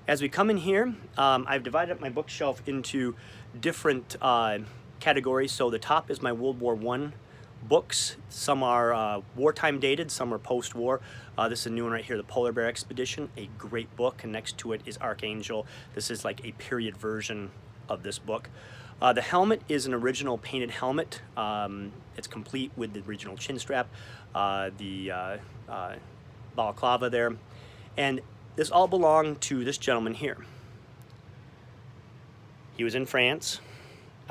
[SPEAKER 1] As we come in here, I've divided up my bookshelf into different categories. So the top is my World War I books. Some are wartime dated, some are post-war. This is a new one right here, the Polar Bear Expedition, a great book, and next to it is Archangel. This is like a period version of this book. The helmet is an original painted helmet. It's complete with the original chin strap, the balaclava there, and this all belonged to this gentleman here. He was in France.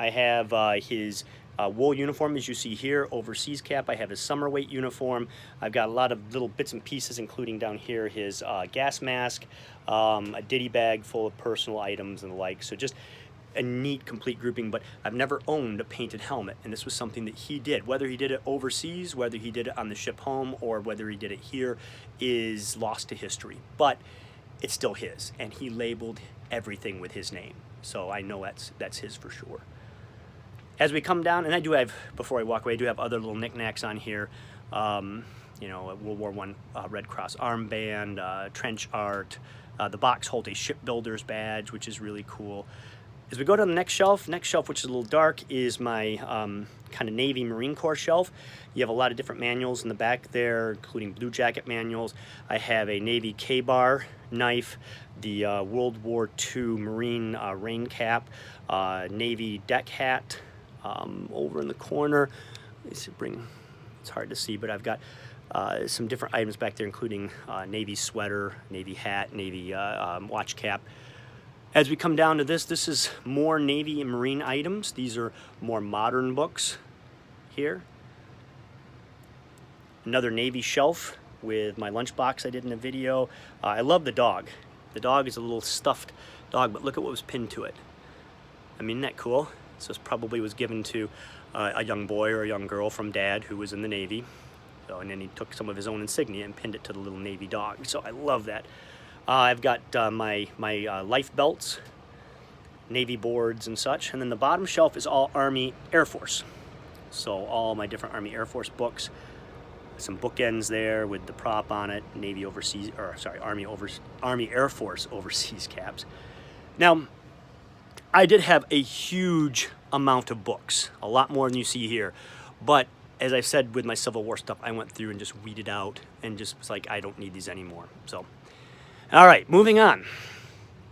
[SPEAKER 1] I have his wool uniform, as you see here, overseas cap. I have his summer weight uniform. I've got a lot of little bits and pieces, including down here his gas mask, a ditty bag full of personal items and the like. So just a neat, complete grouping, but I've never owned a painted helmet, and this was something that he did. Whether he did it overseas, whether he did it on the ship home, or whether he did it here is lost to history, but it's still his, and he labeled everything with his name, so I know that's his for sure. As we come down, and I do have, before I walk away, I do have other little knickknacks on here, you know, a World War I Red Cross armband, trench art. The box holds a shipbuilder's badge, which is really cool. As we go to the next shelf, which is a little dark, is my kind of Navy Marine Corps shelf. You have a lot of different manuals in the back there, including Blue Jacket manuals. I have a Navy K-bar knife, the World War II Marine rain cap, Navy deck hat over in the corner. Let's bring, it's hard to see, but I've got some different items back there, including Navy sweater, Navy hat, Navy watch cap. As we come down to this is more Navy and Marine items. These are more modern books here. Another Navy shelf with my lunchbox I did in a video. I love the dog. The dog is a little stuffed dog, but look at what was pinned to it. I mean, isn't that cool? So this probably was given to a young boy or a young girl from Dad who was in the Navy. So, and then he took some of his own insignia and pinned it to the little Navy dog. So I love that. I've got my life belts, Navy boards and such, and then the bottom shelf is all Army Air Force. So all my different Army Air Force books, some bookends there with the prop on it, Navy overseas, or sorry, Army Air Force overseas caps. Now, I did have a huge amount of books, a lot more than you see here, but as I said with my Civil War stuff, I went through and just weeded out and just was like, I don't need these anymore. So, all right, moving on.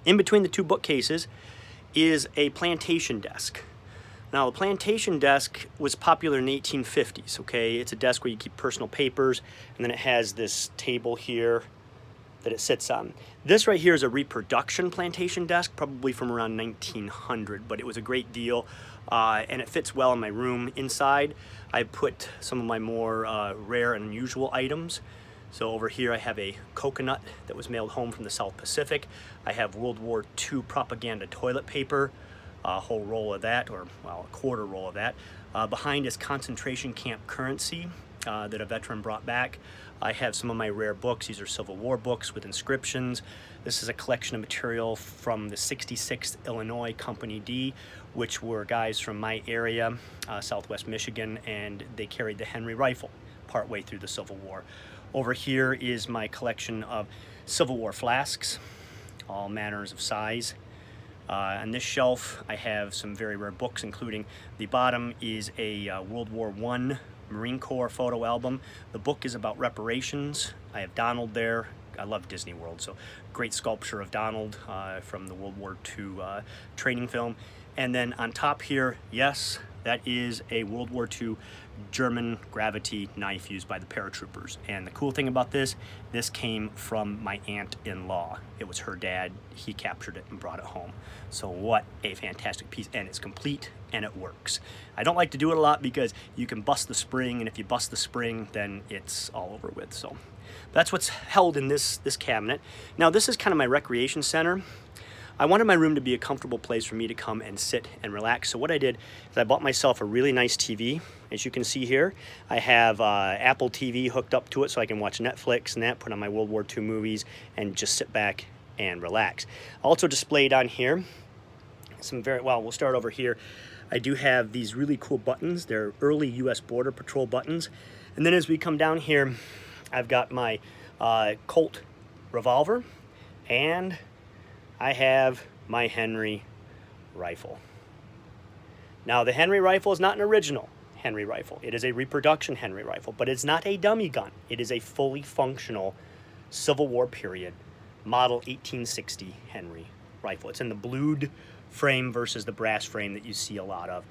[SPEAKER 1] In between the two bookcases is a plantation desk. Now, the plantation desk was popular in the 1850s, okay? It's a desk where you keep personal papers, and then it has this table here that it sits on. This right here is a reproduction plantation desk, probably from around 1900, but it was a great deal, and it fits well in my room. Inside, I put some of my more rare and unusual items. So over here I have a coconut that was mailed home from the South Pacific. I have World War II propaganda toilet paper, a whole roll of that, or well, a quarter roll of that. Behind is concentration camp currency that a veteran brought back. I have some of my rare books. These are Civil War books with inscriptions. This is a collection of material from the 66th Illinois Company D, which were guys from my area, Southwest Michigan, and they carried the Henry rifle partway through the Civil War. Over here is my collection of Civil War flasks, all manners of size. On this shelf, I have some very rare books, including the bottom is a World War I Marine Corps photo album. The book is about reparations. I have Donald there. I love Disney World, so great sculpture of Donald from the World War II training film. And then on top here, yes, that is a World War II German gravity knife used by the paratroopers. And the cool thing about this came from my aunt-in-law. It was her dad. He captured it and brought it home. So what a fantastic piece, and it's complete and it works. I don't like to do it a lot because you can bust the spring, and if you bust the spring, then it's all over with. So that's what's held in this cabinet. Now this is kind of my recreation center. I wanted my room to be a comfortable place for me to come and sit and relax. So what I did is I bought myself a really nice TV. As you can see here, I have Apple TV hooked up to it so I can watch Netflix and that, put on my World War II movies, and just sit back and relax. Also displayed on here, we'll start over here. I do have these really cool buttons. They're early U.S. Border Patrol buttons. And then as we come down here, I've got my Colt revolver, and I have my Henry rifle. Now, the Henry rifle is not an original Henry rifle. It is a reproduction Henry rifle, but it's not a dummy gun. It is a fully functional Civil War period model 1860 Henry rifle. It's in the blued frame versus the brass frame that you see a lot of.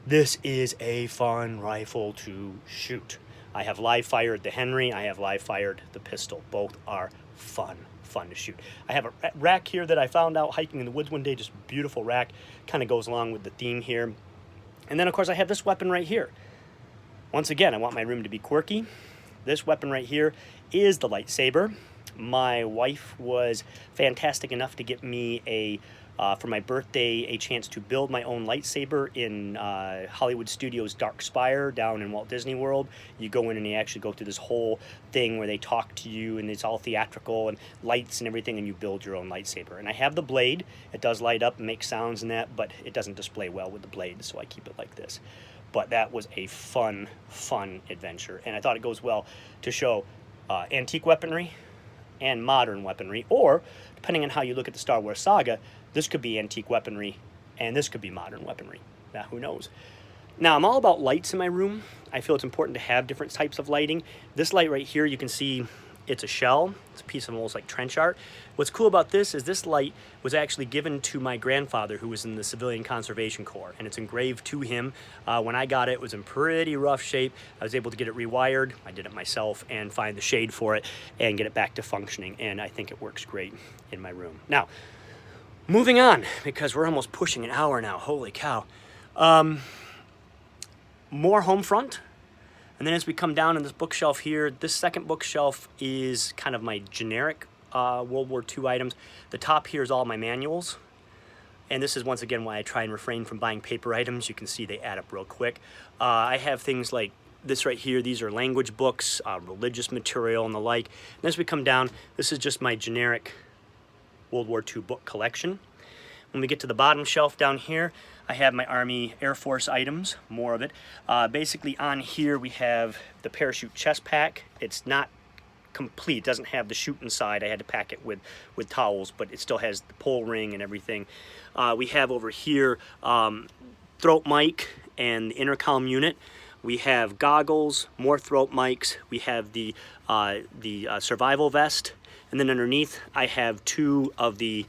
[SPEAKER 1] This is a fun rifle to shoot. I have live fired the Henry. I have live fired the pistol. Both are fun to shoot. I have a rack here that I found out hiking in the woods one day. Just a beautiful rack. Kind of goes along with the theme here. And then, of course, I have this weapon right here. Once again, I want my room to be quirky. This weapon right here is the lightsaber. My wife was fantastic enough to get me for my birthday, a chance to build my own lightsaber in Hollywood Studios' Dark Spire down in Walt Disney World. You go in and you actually go through this whole thing where they talk to you, and it's all theatrical and lights and everything, and you build your own lightsaber. And I have the blade. It does light up and make sounds and that, but it doesn't display well with the blade, so I keep it like this. But that was a fun adventure, and I thought it goes well to show antique weaponry and modern weaponry, or depending on how you look at the Star Wars saga, this could be antique weaponry and this could be modern weaponry. Now, who knows? Now, I'm all about lights in my room. I feel it's important to have different types of lighting. This light right here, you can see it's a shell. It's a piece of almost like trench art. What's cool about this is this light was actually given to my grandfather, who was in the Civilian Conservation Corps, and it's engraved to him. When I got it, it was in pretty rough shape. I was able to get it rewired. I did it myself and find the shade for it and get it back to functioning, and I think it works great in my room. Now, moving on, because we're almost pushing an hour now. Holy cow. More home front. And then as we come down in this bookshelf here, this second bookshelf is kind of my generic World War II items. The top here is all my manuals. And this is once again why I try and refrain from buying paper items. You can see they add up real quick. I have things like this right here. These are language books, religious material and the like. And as we come down, this is just my generic World War II book collection. When we get to the bottom shelf down here, I have my Army Air Force items, more of it. Basically on here we have the parachute chest pack. It's not complete, it doesn't have the chute inside. I had to pack it with towels, but it still has the pull ring and everything. We have over here throat mic and the intercom unit. We have goggles, more throat mics. We have the survival vest, and then underneath I have two of the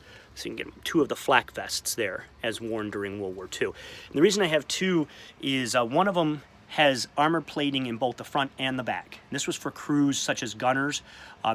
[SPEAKER 1] flak vests there, as worn during World War II. And the reason I have two is one of them has armor plating in both the front and the back. And this was for crews such as gunners,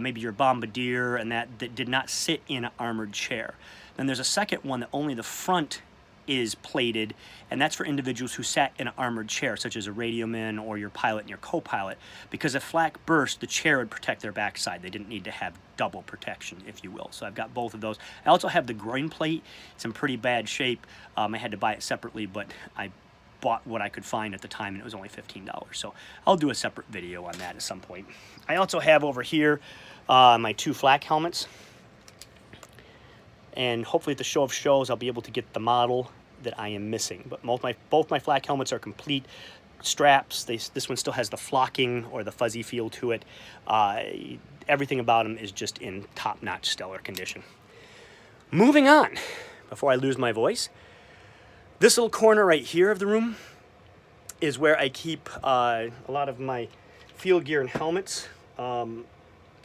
[SPEAKER 1] maybe your bombardier, and that did not sit in an armored chair. Then there's a second one that only the front is plated, and that's for individuals who sat in an armored chair, such as a radioman or your pilot and your co-pilot, because if flak burst, the chair would protect their backside. They didn't need to have double protection, if you will. So I've got both of those. I also have the groin plate. It's in pretty bad shape. I had to buy it separately, but I bought what I could find at the time, and it was only $15. So I'll do a separate video on that at some point. I also have over here my two flak helmets, and hopefully at the show of shows I'll be able to get the model that I am missing. But both my flak helmets are complete straps. This one still has the flocking or the fuzzy feel to it. Everything about them is just in top-notch stellar condition. Moving on, before I lose my voice, this little corner right here of the room is where I keep a lot of my field gear and helmets. And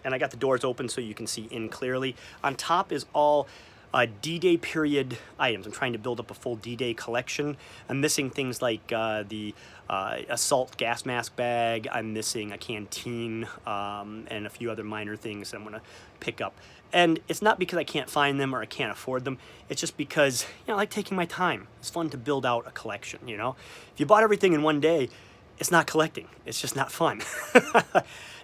[SPEAKER 1] I got the doors open so you can see in clearly. On top is all D-Day period items. I'm trying to build up a full D-Day collection. I'm missing things like the assault gas mask bag. I'm missing a canteen and a few other minor things that I'm going to pick up. And it's not because I can't find them or I can't afford them. It's just because, I like taking my time. It's fun to build out a collection, If you bought everything in one day, it's not collecting. It's just not fun.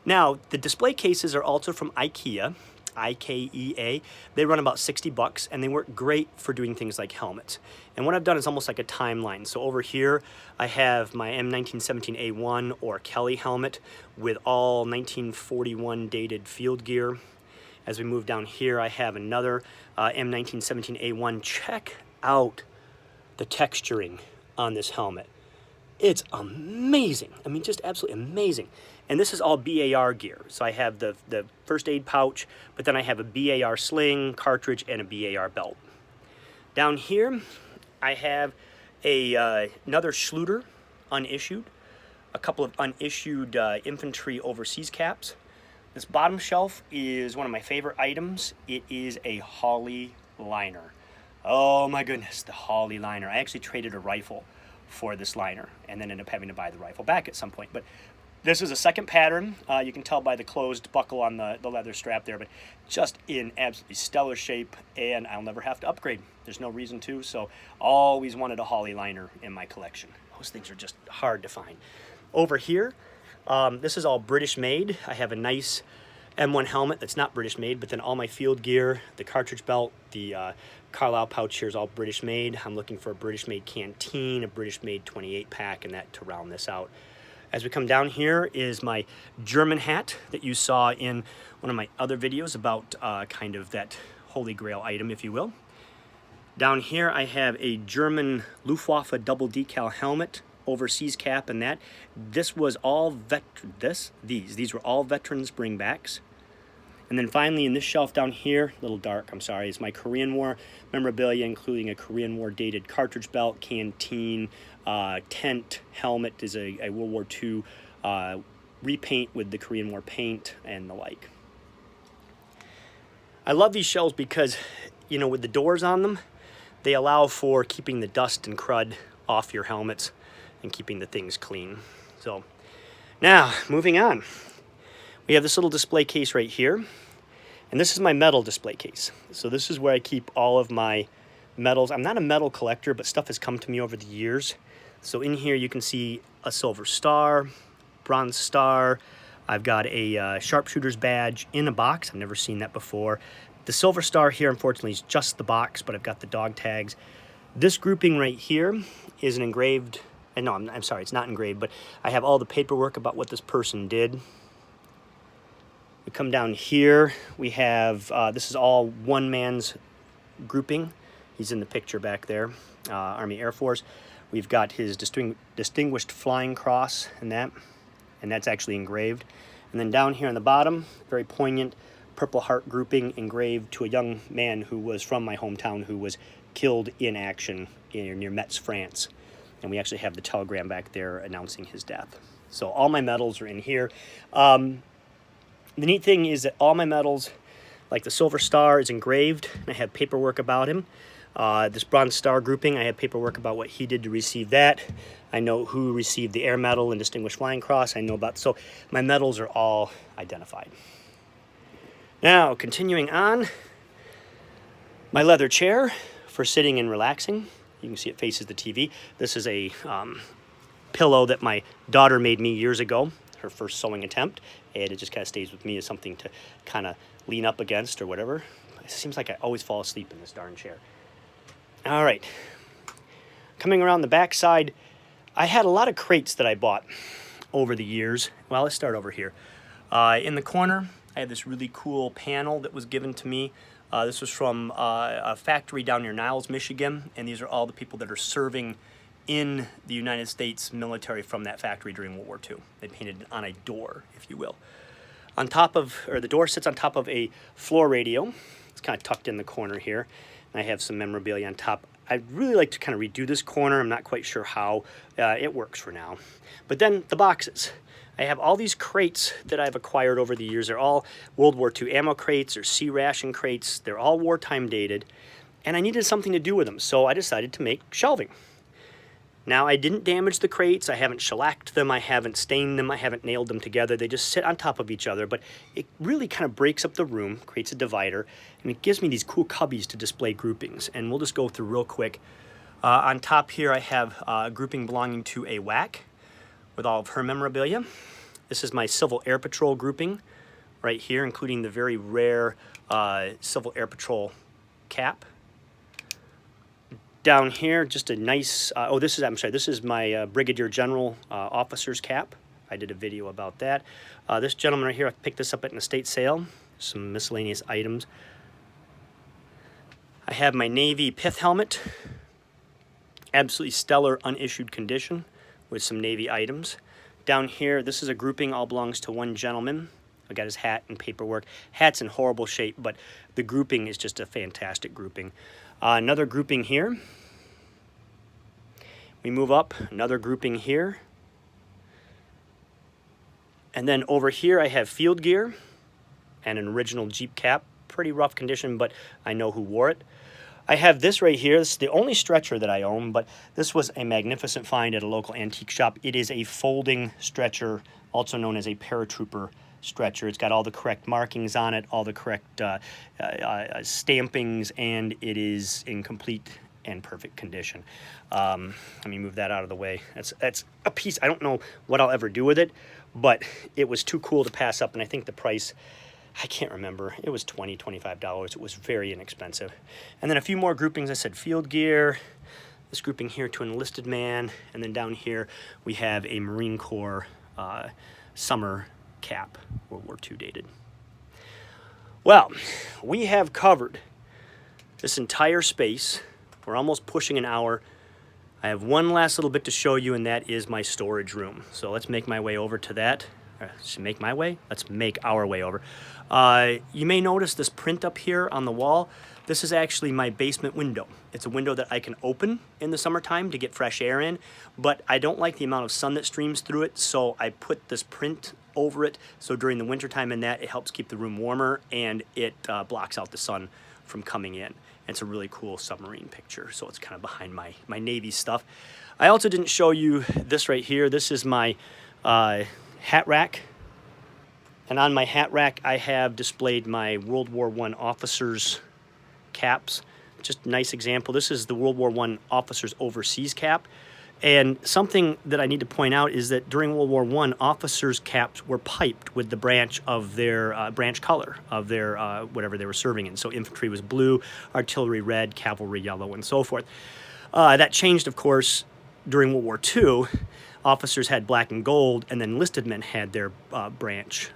[SPEAKER 1] Now, the display cases are also from IKEA. IKEA. They run about $60 and they work great for doing things like helmets. And what I've done is almost like a timeline. So over here I have my M1917A1 or Kelly helmet with all 1941 dated field gear. As we move down here, I have another M1917A1. Check out the texturing on this helmet. It's amazing. I mean, just absolutely amazing. And this is all BAR gear. So I have the first aid pouch, but then I have a BAR sling, cartridge, and a BAR belt. Down here, I have another Schluter, unissued, a couple of unissued infantry overseas caps. This bottom shelf is one of my favorite items. It is a Holly liner. Oh my goodness, the Holly liner. I actually traded a rifle for this liner and then ended up having to buy the rifle back at some point. But this is a second pattern. You can tell by the closed buckle on the leather strap there, but just in absolutely stellar shape, and I'll never have to upgrade. There's no reason to, so always wanted a Holly liner in my collection. Those things are just hard to find. Over here, this is all British made. I have a nice M1 helmet that's not British made, but then all my field gear, the cartridge belt, the Carlisle pouch here is all British made. I'm looking for a British made canteen, a British made 28 pack, and that to round this out. As we come down here is my German hat that you saw in one of my other videos about kind of that holy grail item, if you will. Down here I have a German Luftwaffe double decal helmet, overseas cap, and that. This was all these were all veterans bringbacks. And then finally in this shelf down here, a little dark, I'm sorry, is my Korean War memorabilia, including a Korean War dated cartridge belt, canteen, tent, helmet is a World War II repaint with the Korean War paint and the like. I love these shelves because, with the doors on them, they allow for keeping the dust and crud off your helmets and keeping the things clean. So now, moving on. We have this little display case right here, and this is my metal display case. So this is where I keep all of my metals. I'm not a metal collector, but stuff has come to me over the years. So in here you can see a silver star, bronze star. I've got a sharpshooter's badge in a box. I've never seen that before. The silver star here, unfortunately, is just the box, but I've got the dog tags. This grouping right here is an engraved, and no, I'm sorry, it's not engraved, but I have all the paperwork about what this person did. We come down here, we have, this is all one man's grouping. He's in the picture back there, Army Air Force. We've got his Distinguished Flying Cross and that's actually engraved. And then down here on the bottom, very poignant Purple Heart grouping engraved to a young man who was from my hometown who was killed in action near Metz, France. And we actually have the telegram back there announcing his death. So all my medals are in here. The neat thing is that all my medals, like the Silver Star, is engraved, and I have paperwork about him. This Bronze Star grouping, I have paperwork about what he did to receive that. I know who received the Air Medal and Distinguished Flying Cross. I know about, so my medals are all identified. Now, continuing on, my leather chair for sitting and relaxing. You can see it faces the TV. This is a pillow that my daughter made me years ago, her first sewing attempt, and it just kind of stays with me as something to kind of lean up against or whatever. It seems like I always fall asleep in this darn chair. All right, coming around the back side, I had a lot of crates that I bought over the years. Well, let's start over here. In the corner, I had this really cool panel that was given to me. This was from a factory down near Niles, Michigan, and these are all the people that are serving in the United States military from that factory during World War II. They painted it on a door, if you will. On top of, or the door sits on top of a floor radio. It's kind of tucked in the corner here. And I have some memorabilia on top. I'd really like to kind of redo this corner. I'm not quite sure how. It works for now. But then the boxes. I have all these crates that I've acquired over the years. They're all World War II ammo crates or sea ration crates. They're all wartime dated. And I needed something to do with them, so I decided to make shelving. Now, I didn't damage the crates, I haven't shellacked them, I haven't stained them, I haven't nailed them together. They just sit on top of each other, but it really kind of breaks up the room, creates a divider, and it gives me these cool cubbies to display groupings. And we'll just go through real quick. On top here, I have a grouping belonging to a WAC with all of her memorabilia. This is my Civil Air Patrol grouping right here, including the very rare Civil Air Patrol cap. Down here, just a nice, this is my Brigadier General officer's cap. I did a video about that. This gentleman right here, I picked this up at an estate sale. Some miscellaneous items. I have my Navy pith helmet. Absolutely stellar unissued condition with some Navy items. Down here, this is a grouping, all belongs to one gentleman. I got his hat and paperwork. Hat's in horrible shape, but the grouping is just a fantastic grouping. Another grouping here. We move up, another grouping here. And then over here I have field gear and an original Jeep cap. Pretty rough condition, but I know who wore it. I have this right here. This is the only stretcher that I own, but this was a magnificent find at a local antique shop. It is a folding stretcher, also known as a paratrooper stretcher. It's got all the correct markings on it, all the correct stampings, and it is in complete and perfect condition. Let me move that out of the way. That's a piece. I don't know what I'll ever do with it, but it was too cool to pass up, and I think the price, I can't remember. It was $20, $25. It was very inexpensive. And then a few more groupings. I said field gear, this grouping here to enlisted man, and then down here we have a Marine Corps summer cap, World War II dated. Well, we have covered this entire space. We're almost pushing an hour. I have one last little bit to show you, and that is my storage room. So let's make my way over to that. Let's make our way over. You may notice this print up here on the wall. This is actually my basement window. It's a window that I can open in the summertime to get fresh air in, but I don't like the amount of sun that streams through it, so I put this print over it. So during the wintertime and that, it helps keep the room warmer, and it blocks out the sun from coming in. It's a really cool submarine picture, so it's kind of behind my Navy stuff. I also didn't show you this right here. This is my hat rack. And on my hat rack, I have displayed my World War I officers' caps. Just a nice example. This is the World War I officers' overseas cap. And something that I need to point out is that during World War I, officers' caps were piped with the branch of their branch color of their whatever they were serving in. So infantry was blue, artillery red, cavalry yellow, and so forth. That changed, of course, during World War II. Officers had black and gold, and then enlisted men had their branch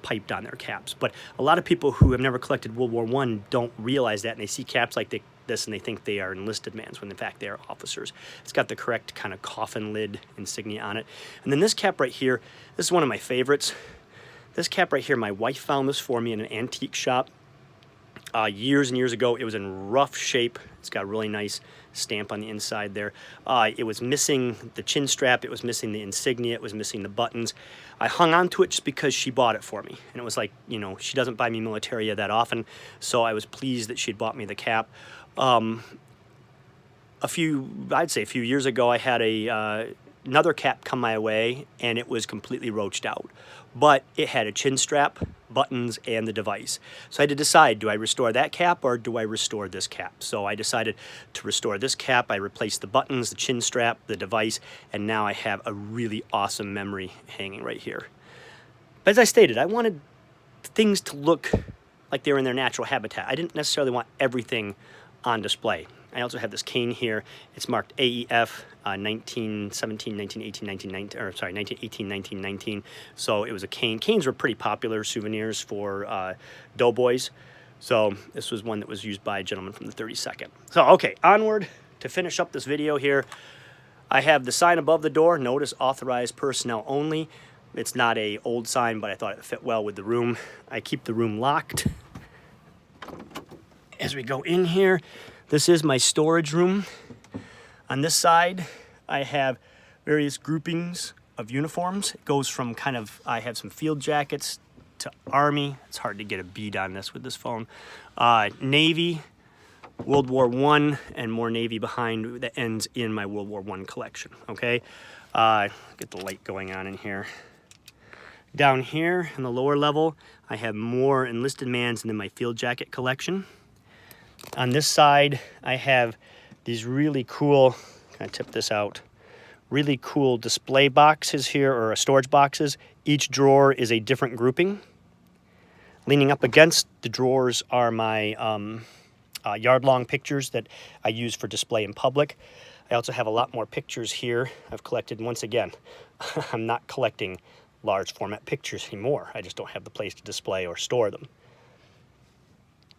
[SPEAKER 1] piped on their caps. But a lot of people who have never collected World War I don't realize that, and they see caps like this and they think they are enlisted mans when in fact they are officers. It's got the correct kind of coffin lid insignia on it. And then this cap right here, this is one of my favorites. This cap right here, my wife found this for me in an antique shop. years and years ago. It was in rough shape. It's got a really nice stamp on the inside there. It was missing the chin strap. It was missing the insignia. It was missing the buttons. I hung on to it just because she bought it for me. And it was like, you know, she doesn't buy me Militaria that often, so I was pleased that she'd bought me the cap. I'd say a few years ago, I had another cap come my way, and it was completely roached out. But it had a chin strap, buttons, and the device. So I had to decide, do I restore that cap or do I restore this cap? So I decided to restore this cap. I replaced the buttons, the chin strap, the device, and now I have a really awesome memory hanging right here. But as I stated, I wanted things to look like they were in their natural habitat. I didn't necessarily want everything on display. I also have this cane here. It's marked AEF 1917, 1918, 1919, or sorry, 1918, 1919. So it was a cane. Canes were pretty popular souvenirs for doughboys. So this was one that was used by a gentleman from the 32nd. So, okay, onward to finish up this video here. I have the sign above the door, notice authorized personnel only. It's not an old sign, but I thought it fit well with the room. I keep the room locked. As we go in here, this is my storage room. On this side, I have various groupings of uniforms. It goes from I have some field jackets to Army. It's hard to get a bead on this with this phone. Navy, World War I, and more Navy behind that ends in my World War I collection, okay? Get the light going on in here. Down here in the lower level, I have more enlisted mans and then my field jacket collection. On this side, I have these really cool, can I tip this out? Really cool display boxes here, or storage boxes. Each drawer is a different grouping. Leaning up against the drawers are my yard-long pictures that I use for display in public. I also have a lot more pictures here I've collected. Once again, I'm not collecting large format pictures anymore. I just don't have the place to display or store them.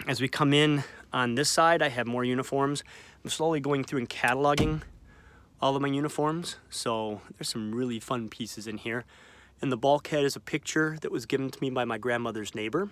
[SPEAKER 1] As we come in on this side, I have more uniforms. I'm slowly going through and cataloging all of my uniforms. So there's some really fun pieces in here. In the bulkhead is a picture that was given to me by my grandmother's neighbor.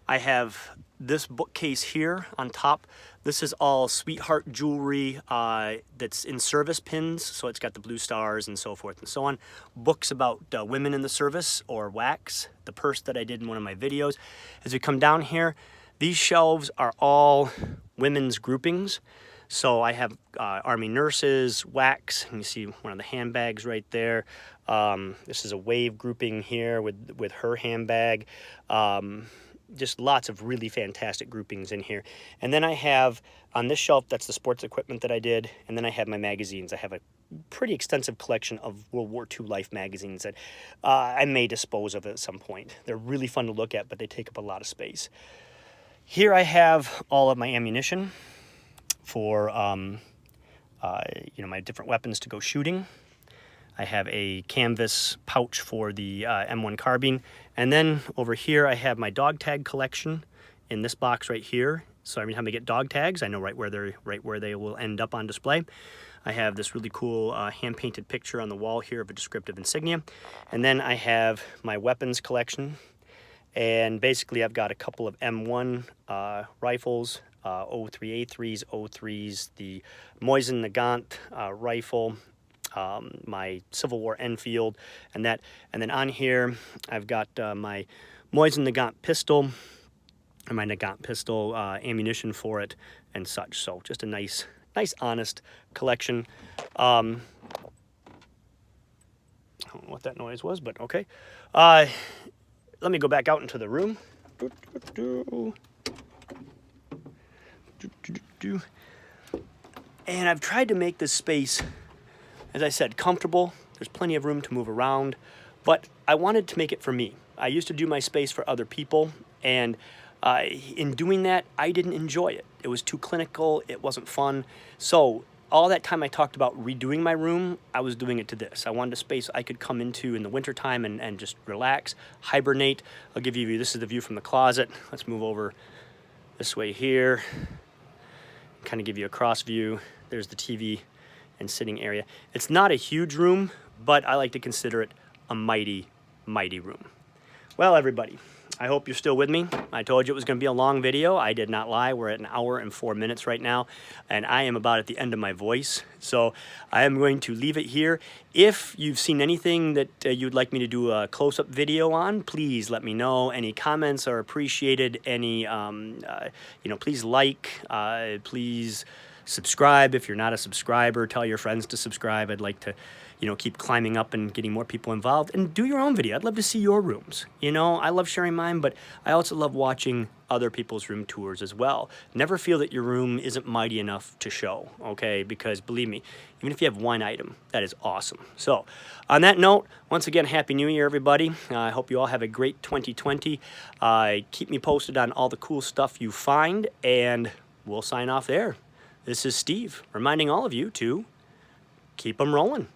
[SPEAKER 1] I have this bookcase here on top. This is all sweetheart jewelry that's in service pins. So it's got the blue stars and so forth and so on. Books about women in the service or wax, the purse that I did in one of my videos. As we come down here, these shelves are all women's groupings. So I have Army nurses, wax, and you see one of the handbags right there. This is a wave grouping here with her handbag. Just lots of really fantastic groupings in here. And then I have, on this shelf, that's the sports equipment that I did, and then I have my magazines. I have a pretty extensive collection of World War II Life magazines that I may dispose of at some point. They're really fun to look at, but they take up a lot of space. Here I have all of my ammunition for my different weapons to go shooting. I have a canvas pouch for the M1 carbine. And then over here, I have my dog tag collection in this box right here. So every time I get dog tags, I know right where they will end up on display. I have this really cool hand-painted picture on the wall here of a descriptive insignia. And then I have my weapons collection. And basically, I've got a couple of M1 rifles, 03A3s, 03s, the Mosin Nagant rifle, my Civil War Enfield, and then on here I've got my Mosin Nagant pistol, and my Nagant pistol ammunition for it and such. So just a nice honest collection. I don't know what that noise was, but okay. Let me go back out into the room. And I've tried to make this space, as I said, comfortable. There's plenty of room to move around, but I wanted to make it for me. I used to do my space for other people, and in doing that, I didn't enjoy it. It was too clinical, it wasn't fun. So all that time I talked about redoing my room, I was doing it to this. I wanted a space I could come into in the wintertime and just relax, hibernate. I'll give you, this is the view from the closet. Let's move over this way here. Kind of give you a cross view. There's the TV and sitting area. It's not a huge room, but I like to consider it a mighty, mighty room. Well, everybody, I hope you're still with me. I told you it was going to be a long video. I did not lie. We're at 1 hour and 4 minutes right now, and I am about at the end of my voice. So I am going to leave it here. If you've seen anything that you'd like me to do a close-up video on, please let me know. Any comments are appreciated. Any, please like, please subscribe if you're not a subscriber. Tell your friends to subscribe. I'd like to keep climbing up and getting more people involved, and do your own video. I'd love to see your rooms. I love sharing mine, but I also love watching other people's room tours as well. Never feel that your room isn't mighty enough to show, okay? Because believe me, even if you have one item, that is awesome. So on that note, once again, Happy New Year, everybody. I hope you all have a great 2020. Keep me posted on all the cool stuff you find, and we'll sign off there. This is Steve, reminding all of you to keep them rolling.